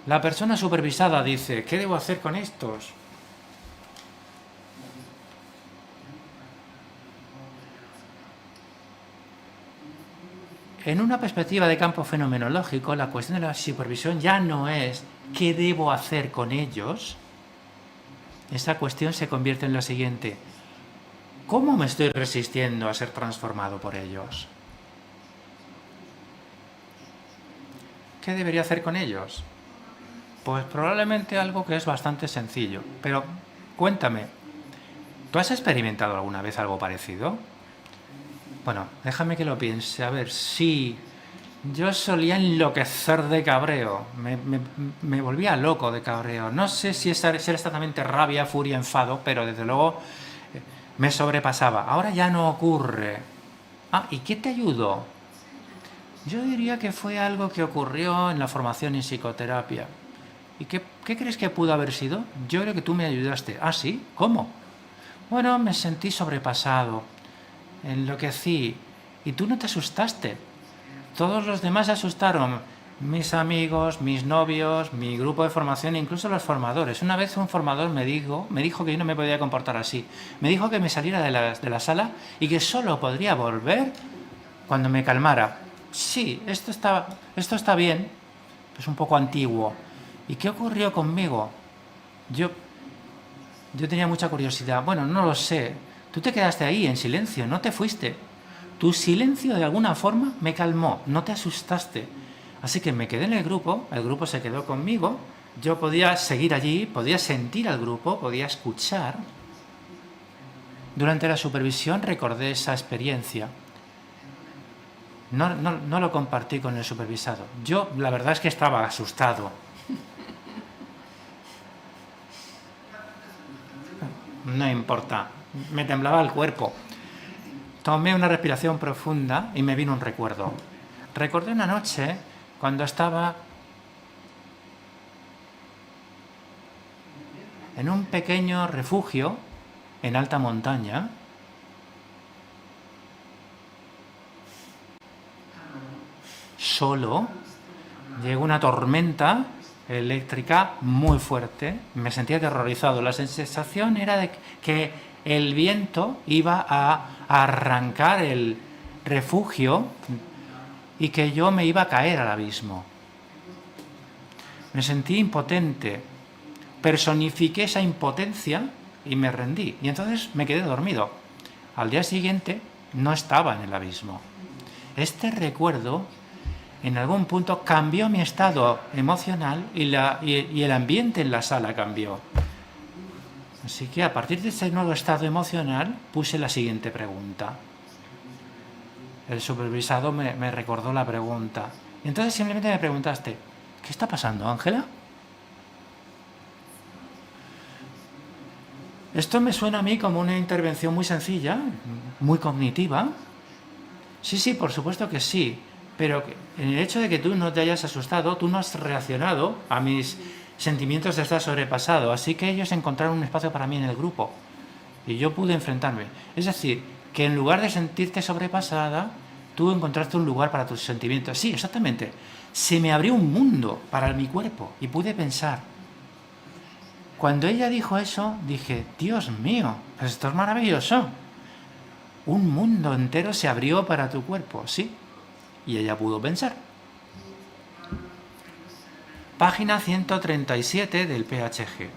La persona supervisada dice, ¿qué debo hacer con estos? En una perspectiva de campo fenomenológico, la cuestión de la supervisión ya no es ¿qué debo hacer con ellos? Esa cuestión se convierte en la siguiente: ¿cómo me estoy resistiendo a ser transformado por ellos? ¿Qué debería hacer con ellos? Pues probablemente algo que es bastante sencillo. Pero cuéntame, ¿tú has experimentado alguna vez algo parecido? Bueno, déjame que lo piense. A ver, sí, yo solía enloquecer de cabreo. Me volvía loco de cabreo. No sé si era exactamente rabia, furia, enfado, pero desde luego me sobrepasaba. Ahora ya no ocurre. Ah, ¿y qué te ayudó? Yo diría que fue algo que ocurrió en la formación en psicoterapia. ¿Y qué crees que pudo haber sido? Yo creo que tú me ayudaste. ¿Ah, sí? ¿Cómo? Bueno, me sentí sobrepasado, enloquecí, y tú no te asustaste. Todos los demás se asustaron. Mis amigos, mis novios, mi grupo de formación, incluso los formadores. Una vez un formador me dijo que yo no me podía comportar así. Me dijo que me saliera de la sala y que solo podría volver cuando me calmara. Sí, esto está bien, es un poco antiguo. ¿Y qué ocurrió conmigo? Yo tenía mucha curiosidad. Bueno, no lo sé. Tú te quedaste ahí en silencio, no te fuiste. Tu silencio de alguna forma me calmó, no te asustaste. Así que me quedé en el grupo se quedó conmigo, yo podía seguir allí, podía sentir al grupo, podía escuchar. Durante la supervisión recordé esa experiencia. No lo compartí con el supervisado. Yo, la verdad es que estaba asustado. No importa, me temblaba el cuerpo. Tomé una respiración profunda y me vino un recuerdo. Recordé una noche cuando estaba en un pequeño refugio en alta montaña. solo, llegó una tormenta eléctrica muy fuerte, me sentía aterrorizado. La sensación era de que el viento iba a arrancar el refugio y que yo me iba a caer al abismo. Me sentí impotente, personifiqué esa impotencia y me rendí. Y entonces me quedé dormido. Al día siguiente no estaba en el abismo. Este recuerdo en algún punto cambió mi estado emocional y el ambiente en la sala cambió. Así que a partir de ese nuevo estado emocional puse la siguiente pregunta. El supervisado me recordó la pregunta. Y entonces simplemente me preguntaste, ¿qué está pasando, Ángela? Esto me suena a mí como una intervención muy sencilla, muy cognitiva. Sí, por supuesto que sí. Pero en el hecho de que tú no te hayas asustado, tú no has reaccionado a mis sentimientos de estar sobrepasado. Así que ellos encontraron un espacio para mí en el grupo. Y yo pude enfrentarme. Es decir, que en lugar de sentirte sobrepasada, tú encontraste un lugar para tus sentimientos. Sí, exactamente. Se me abrió un mundo para mi cuerpo y pude pensar. Cuando ella dijo eso, dije, Dios mío, pues esto es maravilloso. Un mundo entero se abrió para tu cuerpo, ¿sí? Y ella pudo pensar. Página 137 del PHG.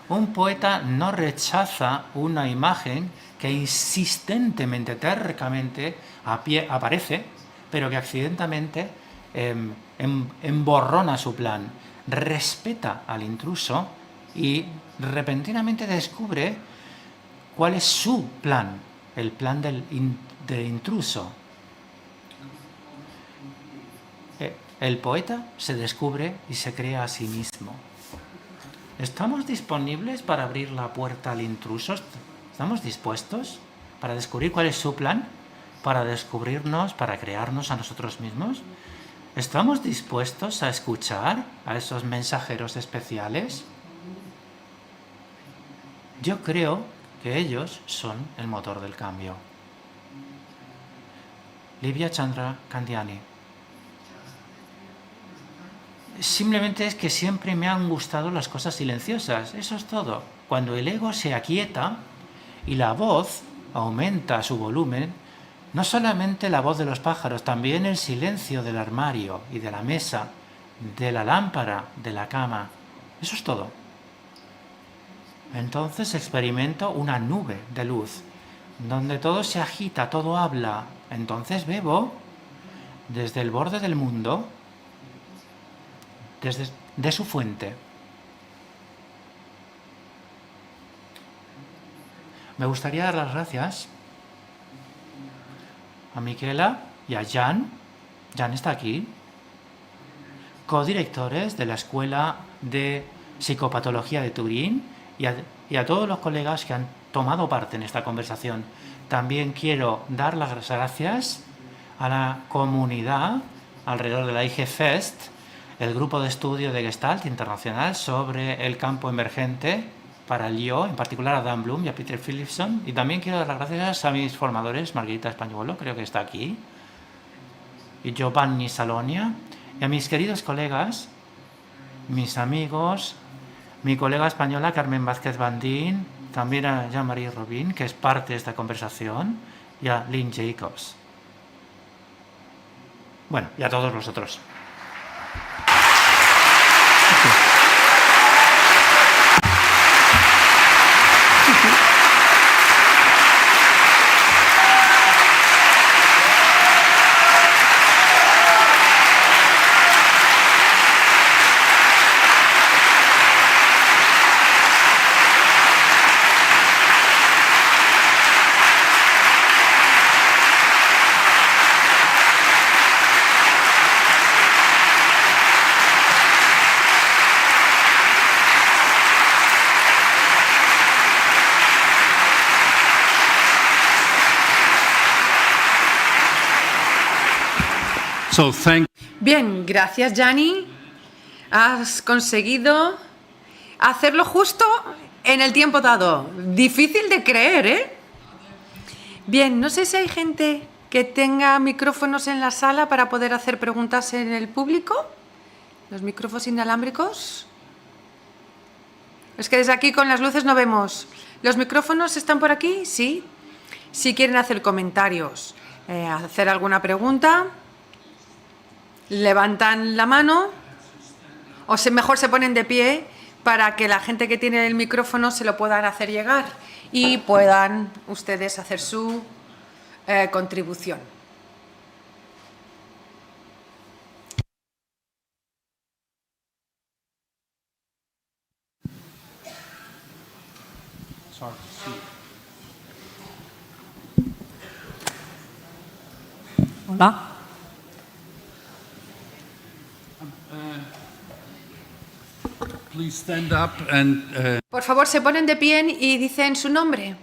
Un poeta no rechaza una imagen que insistentemente, tercamente aparece, pero que accidentalmente emborrona su plan. Respeta al intruso y repentinamente descubre cuál es su plan, el plan del intruso. El poeta se descubre y se crea a sí mismo. ¿Estamos disponibles para abrir la puerta al intruso? ¿Estamos dispuestos para descubrir cuál es su plan? ¿Para descubrirnos, para crearnos a nosotros mismos? ¿Estamos dispuestos a escuchar a esos mensajeros especiales? Yo creo que ellos son el motor del cambio. Livia Chandra Candiani. Simplemente es que siempre me han gustado las cosas silenciosas, eso es todo. Cuando el ego se aquieta y la voz aumenta su volumen, no solamente la voz de los pájaros, también el silencio del armario y de la mesa, de la lámpara, de la cama, eso es todo. Entonces experimento una nube de luz, donde todo se agita, todo habla. Entonces bebo desde el borde del mundo, de su fuente. Me gustaría dar las gracias a Miquela y a Jan. Jan está aquí, codirectores de la Escuela de Psicopatología de Turín, y a todos los colegas que han tomado parte en esta conversación. También quiero dar las gracias a la comunidad alrededor de la IG Fest, el grupo de estudio de Gestalt internacional sobre el campo emergente para el yo, en particular a Dan Bloom y a Peter Philipson. Y también quiero dar las gracias a mis formadores, Margarita Españuelo, creo que está aquí, y Giovanni Salonia, y a mis queridos colegas, mis amigos, mi colega española Carmen Vázquez Bandín, también a Jean-Marie Robin, que es parte de esta conversación, y a Lynn Jacobs. Bueno, y a todos los otros. So Bien, gracias, Gianni. Has conseguido hacerlo justo en el tiempo dado. Difícil de creer, ¿eh? Bien, no sé si hay gente que tenga micrófonos en la sala para poder hacer preguntas en el público? ¿Los micrófonos inalámbricos? Es que desde aquí con las luces no vemos. ¿Los micrófonos están por aquí? Sí. Si quieren hacer comentarios, hacer alguna pregunta, levantan la mano o mejor se ponen de pie para que la gente que tiene el micrófono se lo puedan hacer llegar y puedan ustedes hacer su contribución. Hola. Please stand up and Por favor, se ponen de pie y dicen su nombre.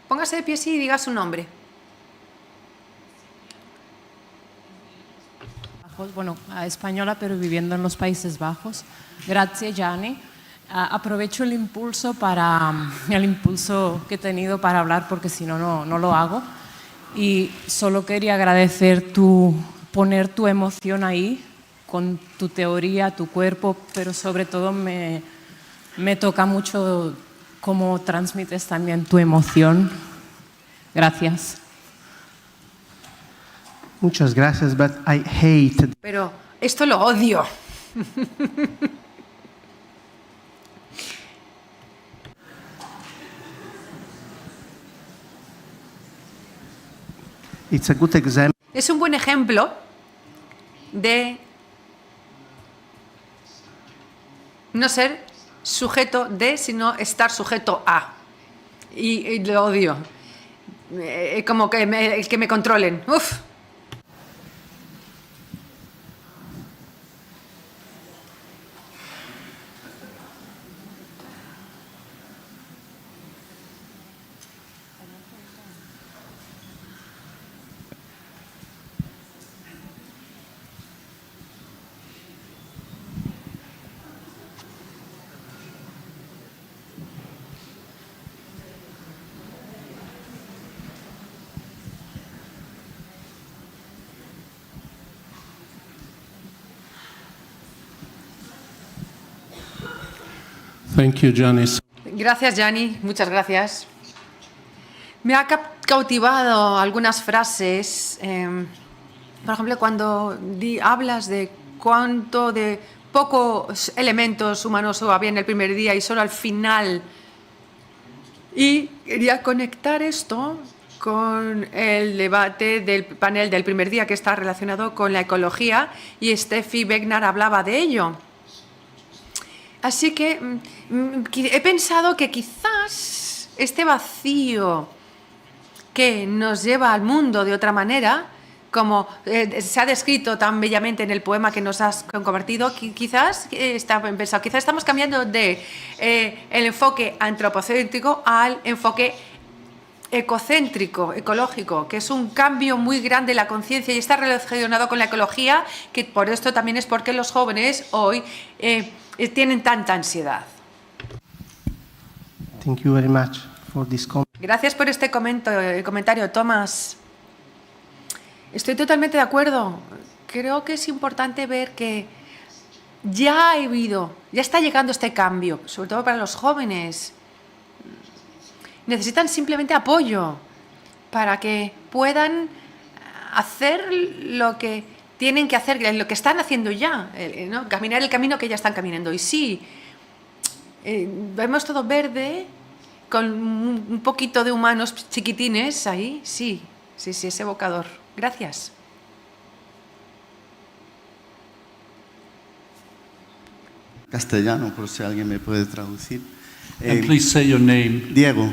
Póngase de pie sí y diga su nombre. Bueno, española, pero viviendo en los Países Bajos. Gracias, Gianni. Aprovecho el impulso que he tenido para hablar, porque si no, no lo hago. Y solo quería agradecer poner tu emoción ahí, con tu teoría, tu cuerpo, pero sobre todo me toca mucho cómo transmites también tu emoción. Gracias. Muchas gracias, but I hate. Pero esto lo odio. It's a good example. Es un buen ejemplo de no ser sujeto de, sino estar sujeto a. Y lo odio. Como que me controlen. Uf. Thank you, Janice. Gracias, Gianni. Muchas gracias. Me ha cautivado algunas frases. Por ejemplo, cuando hablas de cuánto de pocos elementos humanos había en el primer día y solo al final. Y quería conectar esto con el debate del panel del primer día que está relacionado con la ecología y Steffi Begnar hablaba de ello. Así que he pensado que quizás este vacío que nos lleva al mundo de otra manera, como se ha descrito tan bellamente en el poema que nos has compartido, quizás estamos cambiando de el enfoque antropocéntrico al enfoque ecocéntrico, ecológico, que es un cambio muy grande en la conciencia y está relacionado con la ecología, que por esto también es porque los jóvenes hoy tienen tanta ansiedad. Thank you very much for this comment. Gracias por este comentario, Tomás. Estoy totalmente de acuerdo. Creo que es importante ver que ya está llegando este cambio, sobre todo para los jóvenes. Necesitan simplemente apoyo para que puedan hacer lo que tienen que hacer, lo que están haciendo ya, ¿no? Caminar el camino que ya están caminando. Y sí, vemos todo verde, con un poquito de humanos chiquitines ahí. Sí, es evocador. Gracias. Castellano, por si alguien me puede traducir. and please say your name. Diego,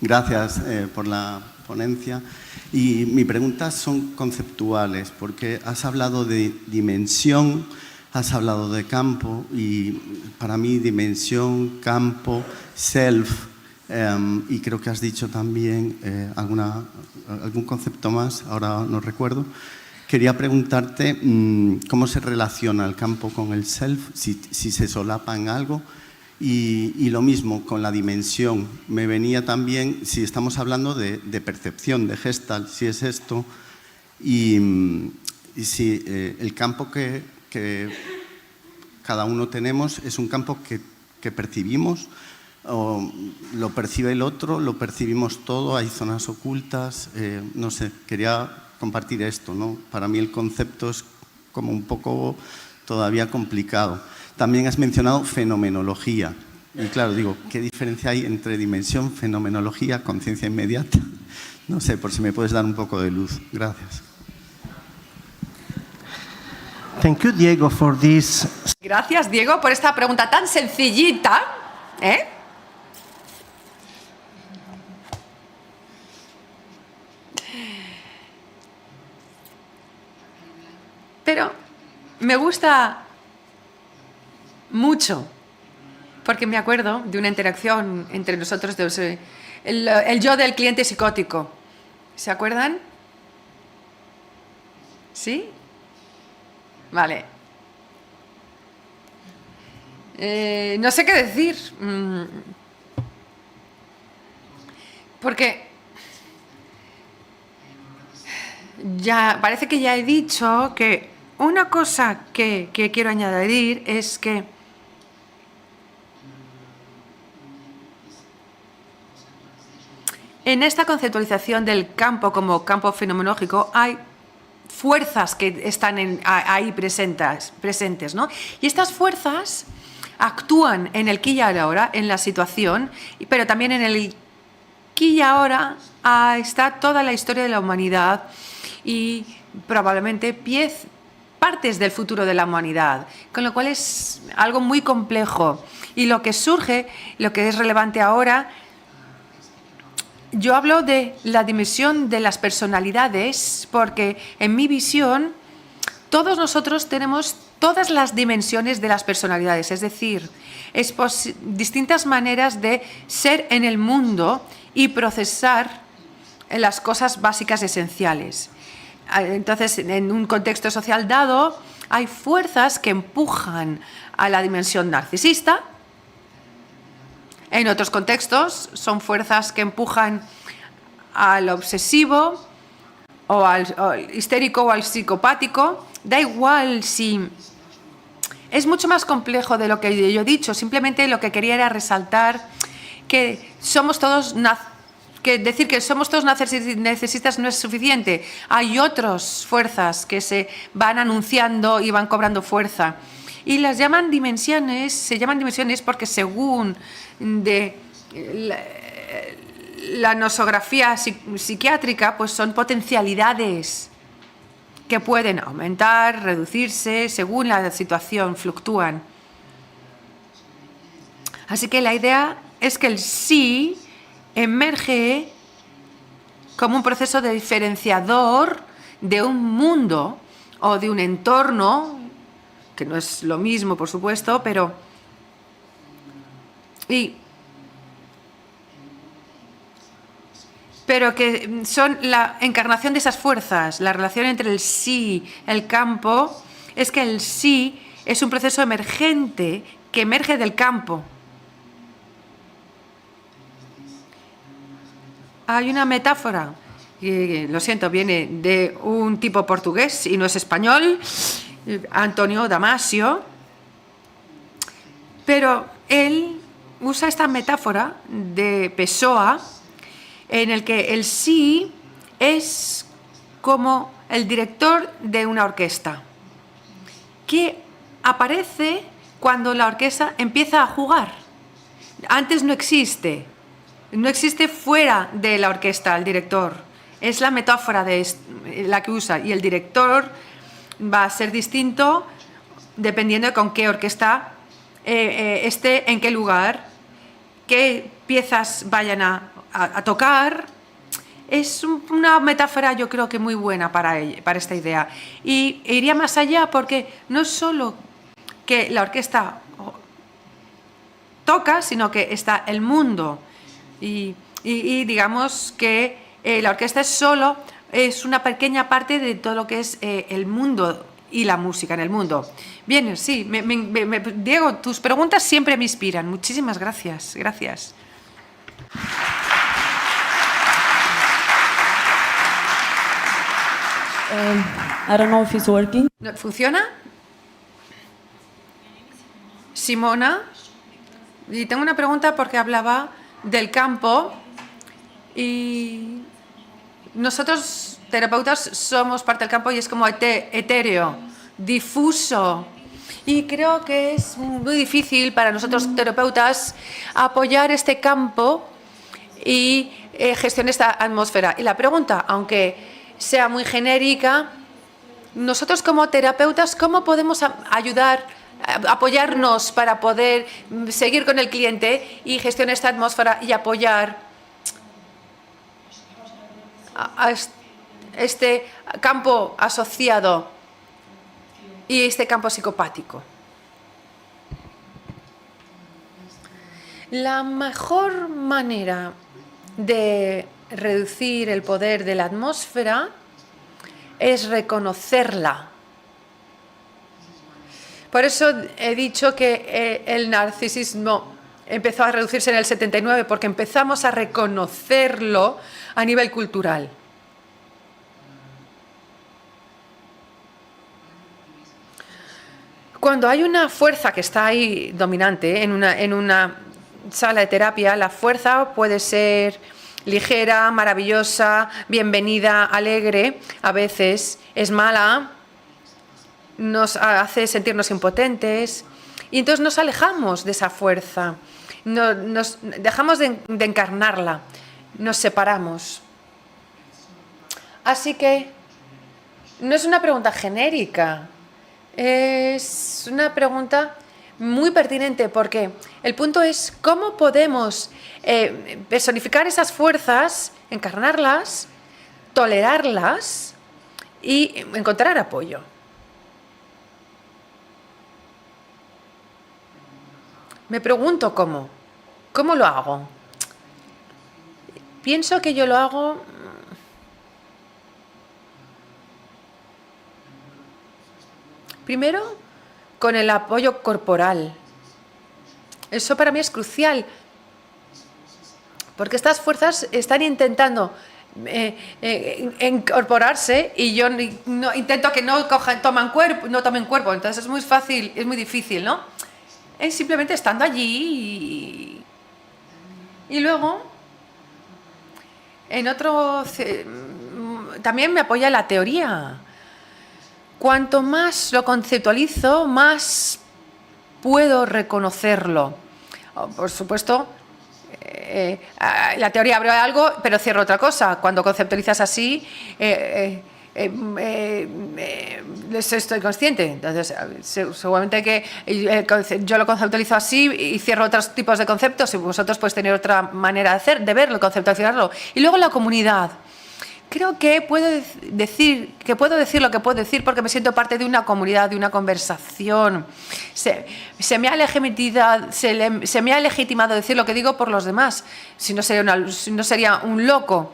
gracias por la ponencia. Y mis preguntas son conceptuales, porque has hablado de dimensión, has hablado de campo, y para mí dimensión, campo, self, y creo que has dicho también algún concepto más, ahora no recuerdo. Quería preguntarte cómo se relaciona el campo con el self, si se solapa en algo, Y lo mismo con la dimensión. Me venía también, si estamos hablando de percepción, de Gestalt, si es esto, y si el campo que cada uno tenemos es un campo que percibimos, o lo percibe el otro, lo percibimos todo, hay zonas ocultas, no sé, quería compartir esto, ¿no? Para mí el concepto es como un poco todavía complicado. También has mencionado fenomenología. Y claro, digo, ¿qué diferencia hay entre dimensión, fenomenología, conciencia inmediata? No sé, por si me puedes dar un poco de luz. Gracias. Thank you, Diego, for this. Gracias, Diego, por esta pregunta tan sencillita, ¿eh? Pero me gusta mucho, porque me acuerdo de una interacción entre nosotros, el yo del cliente psicótico. ¿Se acuerdan? ¿Sí? Vale. No sé qué decir. Porque ya parece que ya he dicho que una cosa que quiero añadir es que en esta conceptualización del campo como campo fenomenológico hay fuerzas que están ahí presentes, ¿no? Y estas fuerzas actúan en el aquí y ahora, en la situación, pero también en el aquí y ahora está toda la historia de la humanidad y probablemente partes del futuro de la humanidad, con lo cual es algo muy complejo. Y lo que surge, lo que es relevante ahora, yo hablo de la dimensión de las personalidades porque en mi visión todos nosotros tenemos todas las dimensiones de las personalidades, es decir, distintas maneras de ser en el mundo y procesar las cosas básicas esenciales. Entonces, en un contexto social dado, hay fuerzas que empujan a la dimensión narcisista. En otros contextos son fuerzas que empujan al obsesivo o al histérico o al psicopático. Da igual si... Es mucho más complejo de lo que yo he dicho. Simplemente lo que quería era resaltar que somos todos... que decir que somos todos narcisistas no es suficiente. Hay otras fuerzas que se van anunciando y van cobrando fuerza. Y las llaman dimensiones, se llaman dimensiones porque según de la nosografía psiquiátrica, pues son potencialidades que pueden aumentar, reducirse, según la situación, fluctúan. Así que la idea es que el sí emerge como un proceso de diferenciador de un mundo o de un entorno, que no es lo mismo, por supuesto, pero que son la encarnación de esas fuerzas. La relación entre el sí, el campo, es que el sí es un proceso emergente que emerge del campo. Hay una metáfora, y lo siento, viene de un tipo portugués y no es español, Antonio Damasio, pero él usa esta metáfora de Pessoa en el que el sí es como el director de una orquesta que aparece cuando la orquesta empieza a jugar. Antes no existe fuera de la orquesta el director. Es la metáfora de la que usa, y el director va a ser distinto dependiendo de con qué orquesta esté, en qué lugar, qué piezas vayan a tocar. Es una metáfora, yo creo que muy buena para esta idea. Y iría más allá porque no es solo que la orquesta toca, sino que está el mundo. Y digamos que la orquesta es una pequeña parte de todo lo que es el mundo y la música en el mundo. Bien, sí, Diego, tus preguntas siempre me inspiran. Muchísimas gracias. Gracias. I don't know if it's working. ¿Funciona? Simona. Y tengo una pregunta porque hablaba del campo y nosotros terapeutas somos parte del campo y es como etéreo, difuso. Y creo que es muy difícil para nosotros terapeutas apoyar este campo y gestionar esta atmósfera. Y la pregunta, aunque sea muy genérica, nosotros como terapeutas, ¿cómo podemos ayudar, apoyarnos para poder seguir con el cliente y gestionar esta atmósfera y apoyar a este campo asociado y este campo psicopático? La mejor manera de reducir el poder de la atmósfera es reconocerla. Por eso he dicho que el narcisismo empezó a reducirse en el 79, porque empezamos a reconocerlo a nivel cultural. Cuando hay una fuerza que está ahí dominante en una sala de terapia, la fuerza puede ser ligera, maravillosa, bienvenida, alegre, a veces es mala, nos hace sentirnos impotentes y entonces nos alejamos de esa fuerza, nos dejamos de encarnarla, nos separamos. Así que no es una pregunta genérica, es una pregunta muy pertinente, porque el punto es cómo podemos personificar esas fuerzas, encarnarlas, tolerarlas y encontrar apoyo. Me pregunto cómo lo hago. Pienso que yo lo hago primero con el apoyo corporal. Eso para mí es crucial, porque estas fuerzas están intentando incorporarse y yo no, intento que no tomen cuerpo, entonces es muy fácil, es muy difícil, ¿no? Es simplemente estando allí y luego también me apoya la teoría. Cuanto más lo conceptualizo, más puedo reconocerlo. Por supuesto, la teoría abre algo, pero cierra otra cosa. Cuando conceptualizas así, estoy consciente. Entonces, seguramente que yo lo conceptualizo así y cierro otros tipos de conceptos y vosotros podéis tener otra manera de verlo, conceptualizarlo. Y luego la comunidad. Creo que puedo decir lo que puedo decir porque me siento parte de una comunidad, de una conversación. Se me ha legitimado decir lo que digo por los demás, si no sería un loco.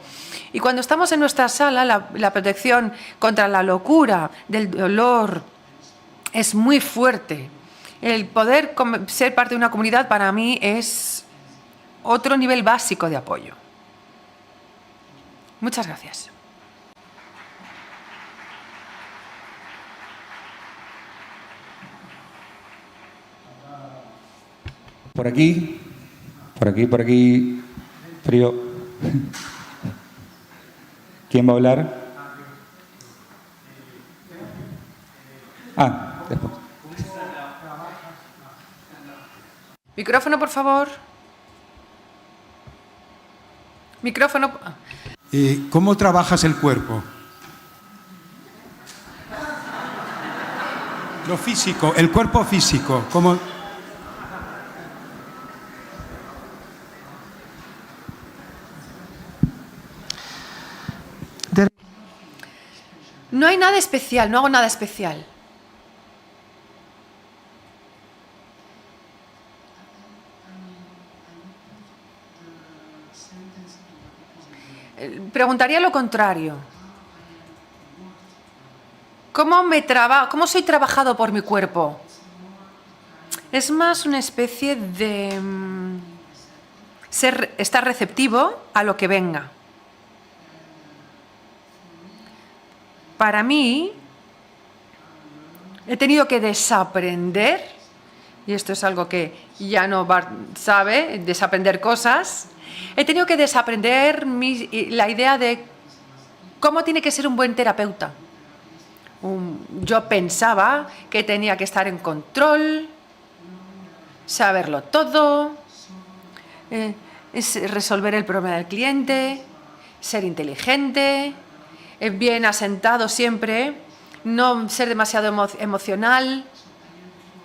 Y cuando estamos en nuestra sala, la protección contra la locura, del dolor, es muy fuerte. El poder ser parte de una comunidad para mí es otro nivel básico de apoyo. Muchas gracias. Por aquí, frío. ¿Quién va a hablar? Después. Micrófono, por favor. Micrófono. ¿Cómo trabajas el cuerpo? Lo físico, el cuerpo físico. ¿Cómo? No hay nada especial, no hago nada especial. Preguntaría lo contrario. ¿Cómo soy trabajado por mi cuerpo? Es más una especie de estar receptivo a lo que venga. Para mí, he tenido que desaprender, y esto es algo que ya no sabe, desaprender cosas. He tenido que desaprender la idea de cómo tiene que ser un buen terapeuta. Yo pensaba que tenía que estar en control, saberlo todo, resolver el problema del cliente, ser inteligente, bien asentado siempre, no ser demasiado emocional.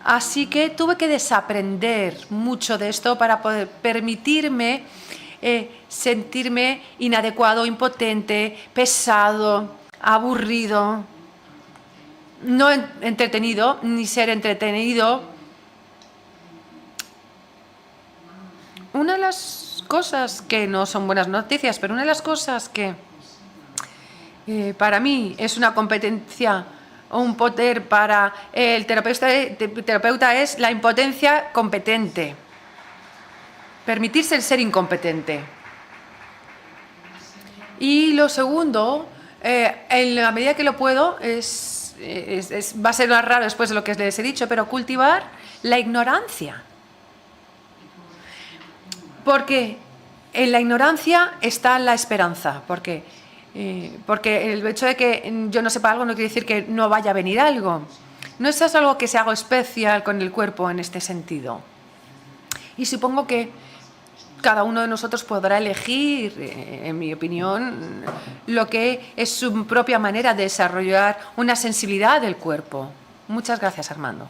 Así que tuve que desaprender mucho de esto para poder permitirme sentirme inadecuado, impotente, pesado, aburrido, no entretenido, ni ser entretenido. Una de las cosas que no son buenas noticias, pero una de las cosas que para mí es una competencia o un poder para el terapeuta es la impotencia competente. Permitirse el ser incompetente. Y lo segundo, en la medida que lo puedo, va a ser más raro después de lo que les he dicho, pero cultivar la ignorancia. Porque en la ignorancia está la esperanza. Porque el hecho de que yo no sepa algo no quiere decir que no vaya a venir algo. No es algo que se haga especial con el cuerpo en este sentido. Y supongo que cada uno de nosotros podrá elegir, en mi opinión, lo que es su propia manera de desarrollar una sensibilidad del cuerpo. Muchas gracias, Armando.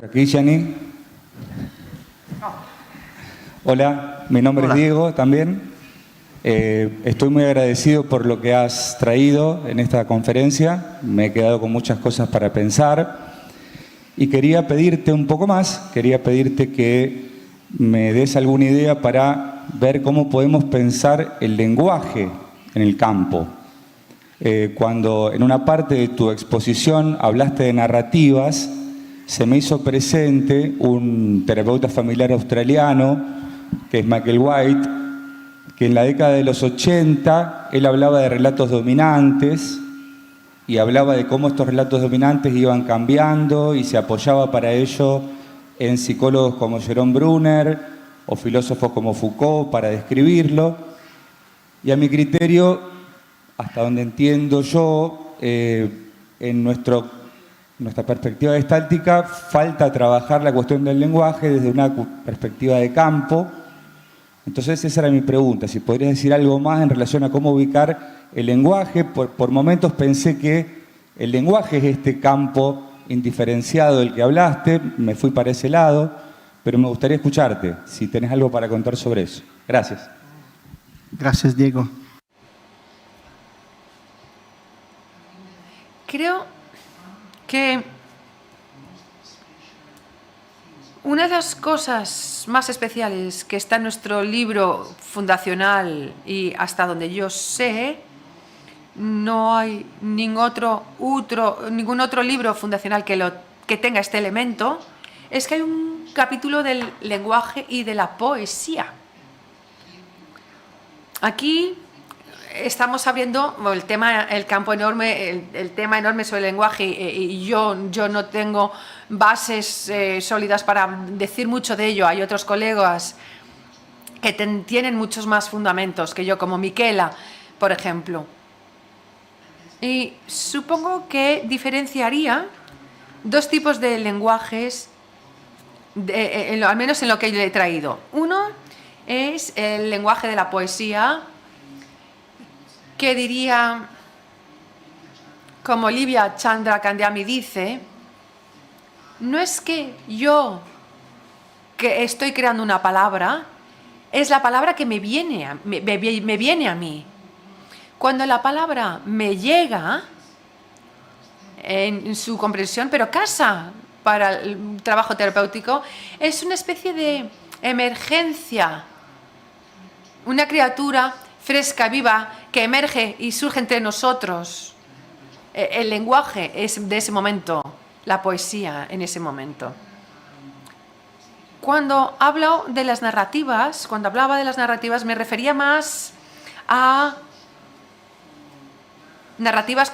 Aquí, Gianni. Hola, mi nombre es Diego también. Estoy muy agradecido por lo que has traído en esta conferencia. Me he quedado con muchas cosas para pensar. Y quería pedirte un poco más, quería pedirte que me des alguna idea para ver cómo podemos pensar el lenguaje en el campo. Cuando en una parte de tu exposición hablaste de narrativas, se me hizo presente un terapeuta familiar australiano, que es Michael White, que en la década de los 80 él hablaba de relatos dominantes y hablaba de cómo estos relatos dominantes iban cambiando y se apoyaba para ello en psicólogos como Jerome Brunner o filósofos como Foucault para describirlo. Y a mi criterio, hasta donde entiendo yo, en nuestra perspectiva gestáltica falta trabajar la cuestión del lenguaje desde una perspectiva de campo. Entonces esa era mi pregunta, si podrías decir algo más en relación a cómo ubicar el lenguaje. Por momentos pensé que el lenguaje es este campo indiferenciado del que hablaste, me fui para ese lado, pero me gustaría escucharte, si tenés algo para contar sobre eso. Gracias. Gracias, Diego. Creo que una de las cosas más especiales que está en nuestro libro fundacional y hasta donde yo sé, no hay ningún otro libro fundacional que tenga este elemento, es que hay un capítulo del lenguaje y de la poesía. Aquí estamos abriendo el campo enorme, el tema enorme sobre el lenguaje y yo no tengo bases sólidas para decir mucho de ello. Hay otros colegas que tienen muchos más fundamentos que yo, como Miquela, por ejemplo. Y supongo que diferenciaría dos tipos de lenguajes, al menos en lo que yo le he traído. Uno es el lenguaje de la poesía, que diría, como Livia Chandra-Candiami dice, no es que yo que estoy creando una palabra, es la palabra que me viene a mí. Cuando la palabra me llega en su comprensión, pero casa para el trabajo terapéutico, es una especie de emergencia una criatura fresca, viva, que emerge y surge entre nosotros. El lenguaje es de ese momento, la poesía en ese momento. Cuando hablaba de las narrativas, me refería más a narrativas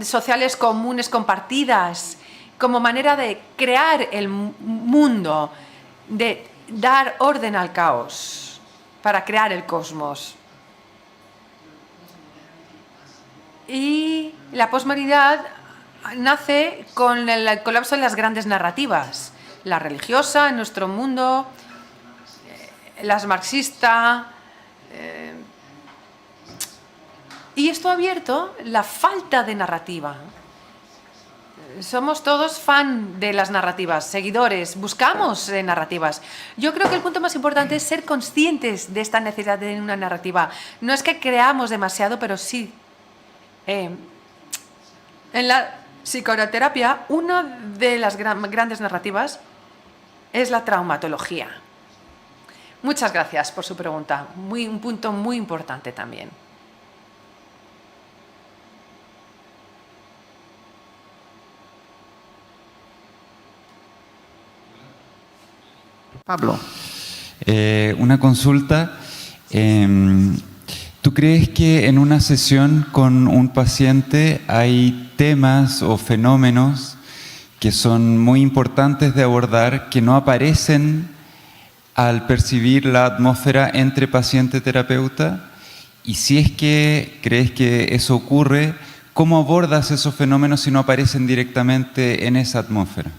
sociales comunes compartidas, como manera de crear el mundo, de dar orden al caos, para crear el cosmos. Y la posmodernidad nace con el colapso de las grandes narrativas, la religiosa en nuestro mundo, las marxistas, y esto ha abierto la falta de narrativa. Somos todos fan de las narrativas, seguidores, buscamos narrativas. Yo creo que el punto más importante es ser conscientes de esta necesidad de una narrativa. No es que creamos demasiado, pero sí. En la psicoterapia, una de las grandes narrativas es la traumatología. Muchas gracias por su pregunta. Un punto muy importante también. Pablo. Una consulta. ¿Tú crees que en una sesión con un paciente hay temas o fenómenos que son muy importantes de abordar que no aparecen al percibir la atmósfera entre paciente-terapeuta? Y si es que crees que eso ocurre, ¿cómo abordas esos fenómenos si no aparecen directamente en esa atmósfera?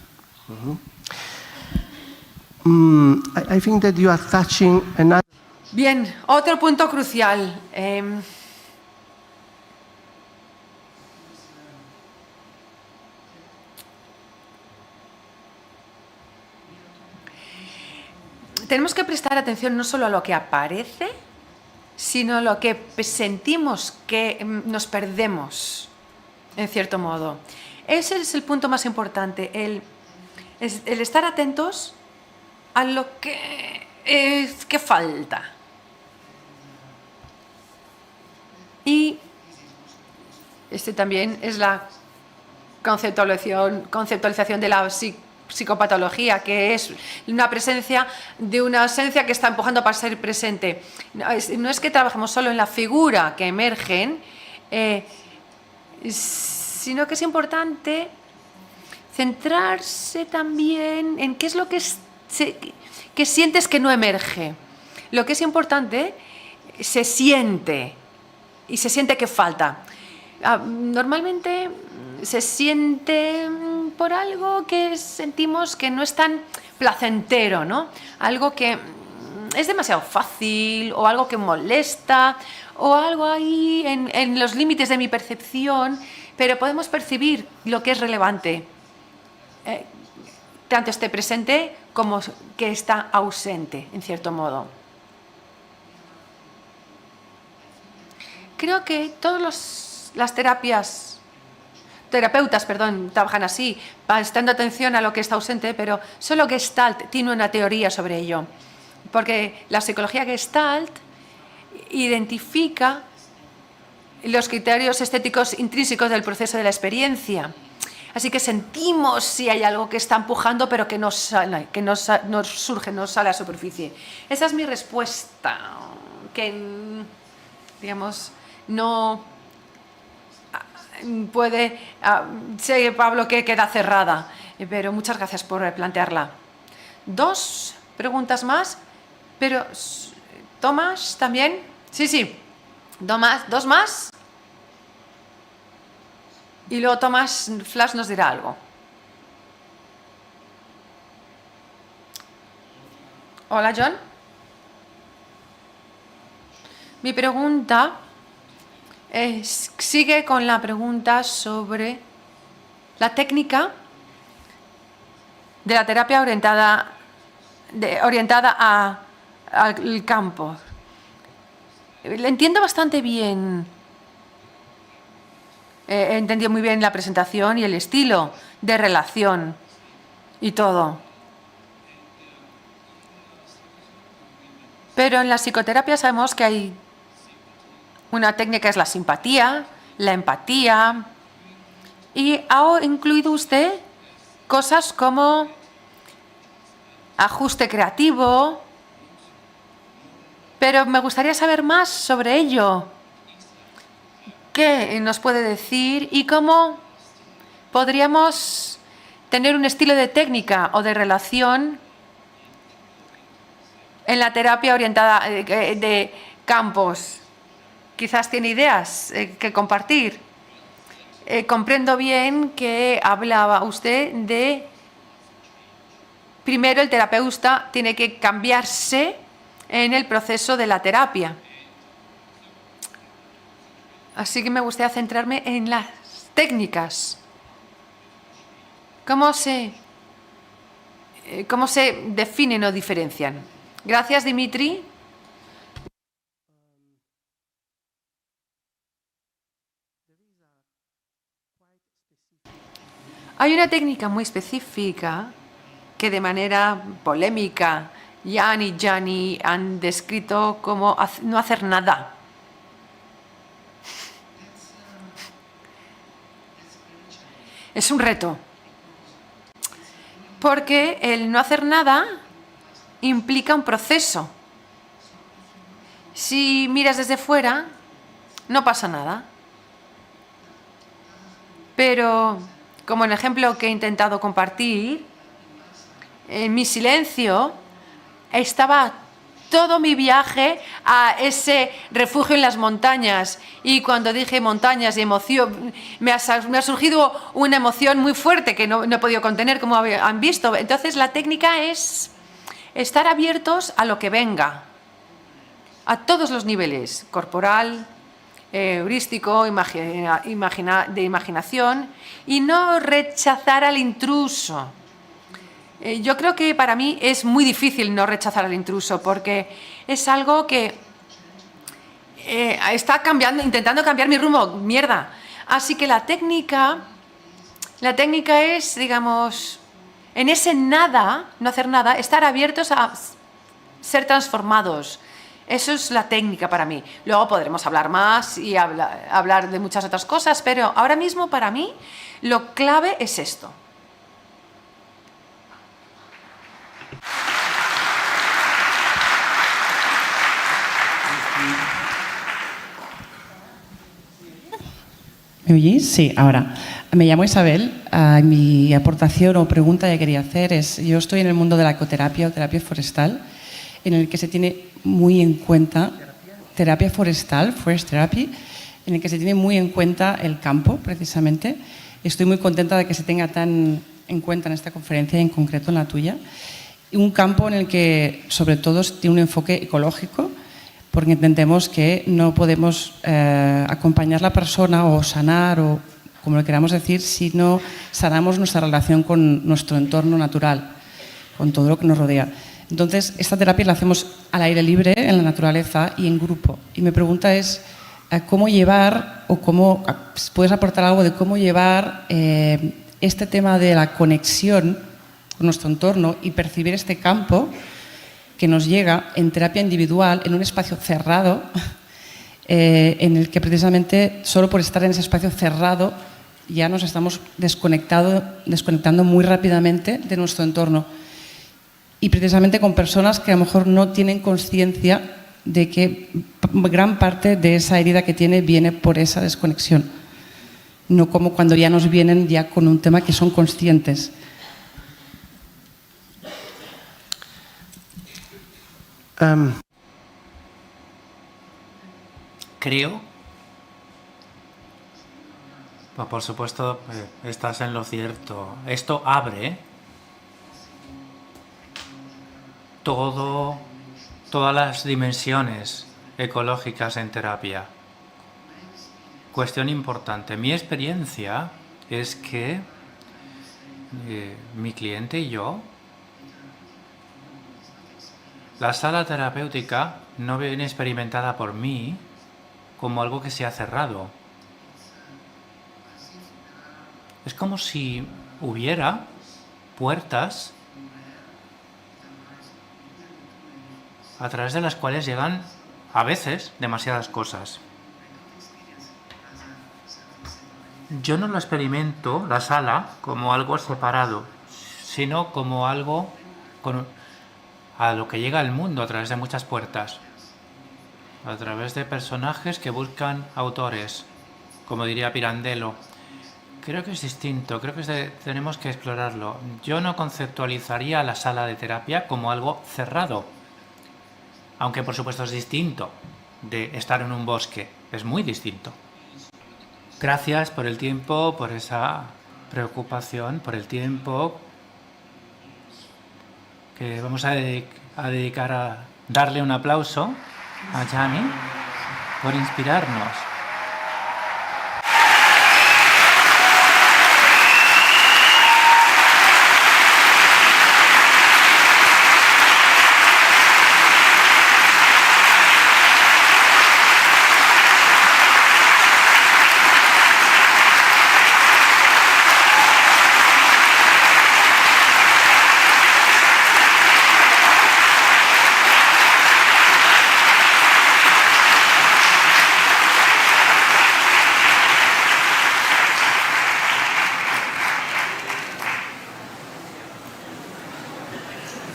I think that you are touching another. Bien, otro punto crucial. Tenemos que prestar atención no solo a lo que aparece, sino a lo que sentimos que nos perdemos, en cierto modo. Ese es el punto más importante, el estar atentos a lo que falta. Y este también es la conceptualización de la psicopatología, que es una presencia de una esencia que está empujando para ser presente. No es que trabajemos solo en la figura que emergen, sino que es importante centrarse también en qué es lo que sientes que no emerge. Lo que es importante se siente, y se siente que falta. Normalmente se siente por algo que sentimos que no es tan placentero, ¿no? Algo que es demasiado fácil, o algo que molesta, o algo ahí en los límites de mi percepción, pero podemos percibir lo que es relevante, tanto esté presente como que está ausente, en cierto modo. Creo que todas las terapeutas, trabajan así, prestando atención a lo que está ausente, pero solo Gestalt tiene una teoría sobre ello, porque la psicología Gestalt identifica los criterios estéticos intrínsecos del proceso de la experiencia. Así que sentimos si hay algo que está empujando, pero que no sale, no surge, no sale a la superficie. Esa es mi respuesta, que, digamos, no puede ser, Pablo, que queda cerrada, pero muchas gracias por plantearla. 2 preguntas más, pero Tomás también. Sí. 2 más. Y luego Tomás Flash nos dirá algo. Hola, John. Mi pregunta sigue con la pregunta sobre la técnica de la terapia orientada al campo. Le entiendo bastante bien. He entendido muy bien la presentación y el estilo de relación y todo. Pero en la psicoterapia sabemos que hay una técnica, es la simpatía, la empatía, y ha incluido usted cosas como ajuste creativo, pero me gustaría saber más sobre ello. ¿Qué nos puede decir y cómo podríamos tener un estilo de técnica o de relación en la terapia orientada de campos? Quizás tiene ideas que compartir. Comprendo bien que hablaba usted de, primero el terapeuta tiene que cambiarse en el proceso de la terapia. Así que me gustaría centrarme en las técnicas. ¿Cómo se definen o diferencian? Gracias, Dimitri. Hay una técnica muy específica que de manera polémica Jan y Gianni han descrito como no hacer nada. Es un reto, porque el no hacer nada implica un proceso. Si miras desde fuera, no pasa nada. Pero, como en el ejemplo que he intentado compartir, en mi silencio estaba todo mi viaje a ese refugio en las montañas. Y cuando dije montañas y emoción, me ha surgido una emoción muy fuerte que no he podido contener, como han visto. Entonces, la técnica es estar abiertos a lo que venga, a todos los niveles, corporal, heurístico, de imaginación, y no rechazar al intruso. Yo creo que para mí es muy difícil no rechazar al intruso, porque es algo que está intentando cambiar mi rumbo, mierda. Así que la técnica es, digamos, en ese nada, no hacer nada, estar abiertos a ser transformados. Eso es la técnica para mí. Luego podremos hablar más y hablar de muchas otras cosas, pero ahora mismo para mí lo clave es esto. ¿Me oís? Sí, ahora. Me llamo Isabel. Mi aportación o pregunta que quería hacer es, yo estoy en el mundo de la ecoterapia o terapia forestal, en el que se tiene muy en cuenta, terapia forestal, forest therapy, en el que se tiene muy en cuenta el campo, precisamente. Estoy muy contenta de que se tenga tan en cuenta en esta conferencia y en concreto en la tuya. Un campo en el que, sobre todo, tiene un enfoque ecológico, porque entendemos que no podemos acompañar a la persona o sanar, o como lo queramos decir, si no sanamos nuestra relación con nuestro entorno natural, con todo lo que nos rodea. Entonces, esta terapia la hacemos al aire libre, en la naturaleza y en grupo. Y mi pregunta es, ¿cómo llevar o cómo puedes aportar algo de cómo llevar este tema de la conexión con nuestro entorno y percibir este campo que nos llega en terapia individual, en un espacio cerrado, en el que precisamente solo por estar en ese espacio cerrado ya nos estamos desconectando muy rápidamente de nuestro entorno. Y precisamente con personas que a lo mejor no tienen conciencia de que gran parte de esa herida que tiene viene por esa desconexión. No como cuando ya nos vienen ya con un tema que son conscientes. Creo, pues por supuesto estás en lo cierto. Esto abre todas las dimensiones ecológicas en terapia. Cuestión importante. Mi experiencia es que mi cliente y yo, la sala terapéutica no viene experimentada por mí como algo que se ha cerrado. Es como si hubiera puertas a través de las cuales llegan, a veces, demasiadas cosas. Yo no lo experimento, la sala, como algo separado, sino como algo a lo que llega al mundo a través de muchas puertas, a través de personajes que buscan autores, como diría Pirandello. Creo que es distinto, creo que tenemos que explorarlo. Yo no conceptualizaría la sala de terapia como algo cerrado, aunque por supuesto es distinto de estar en un bosque, es muy distinto. Gracias por el tiempo, por esa preocupación, por el tiempo que vamos a dedicar a darle un aplauso a Gianni por inspirarnos.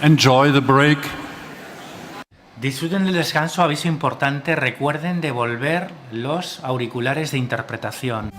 Enjoy the break. Disfruten del descanso, aviso importante, recuerden devolver los auriculares de interpretación.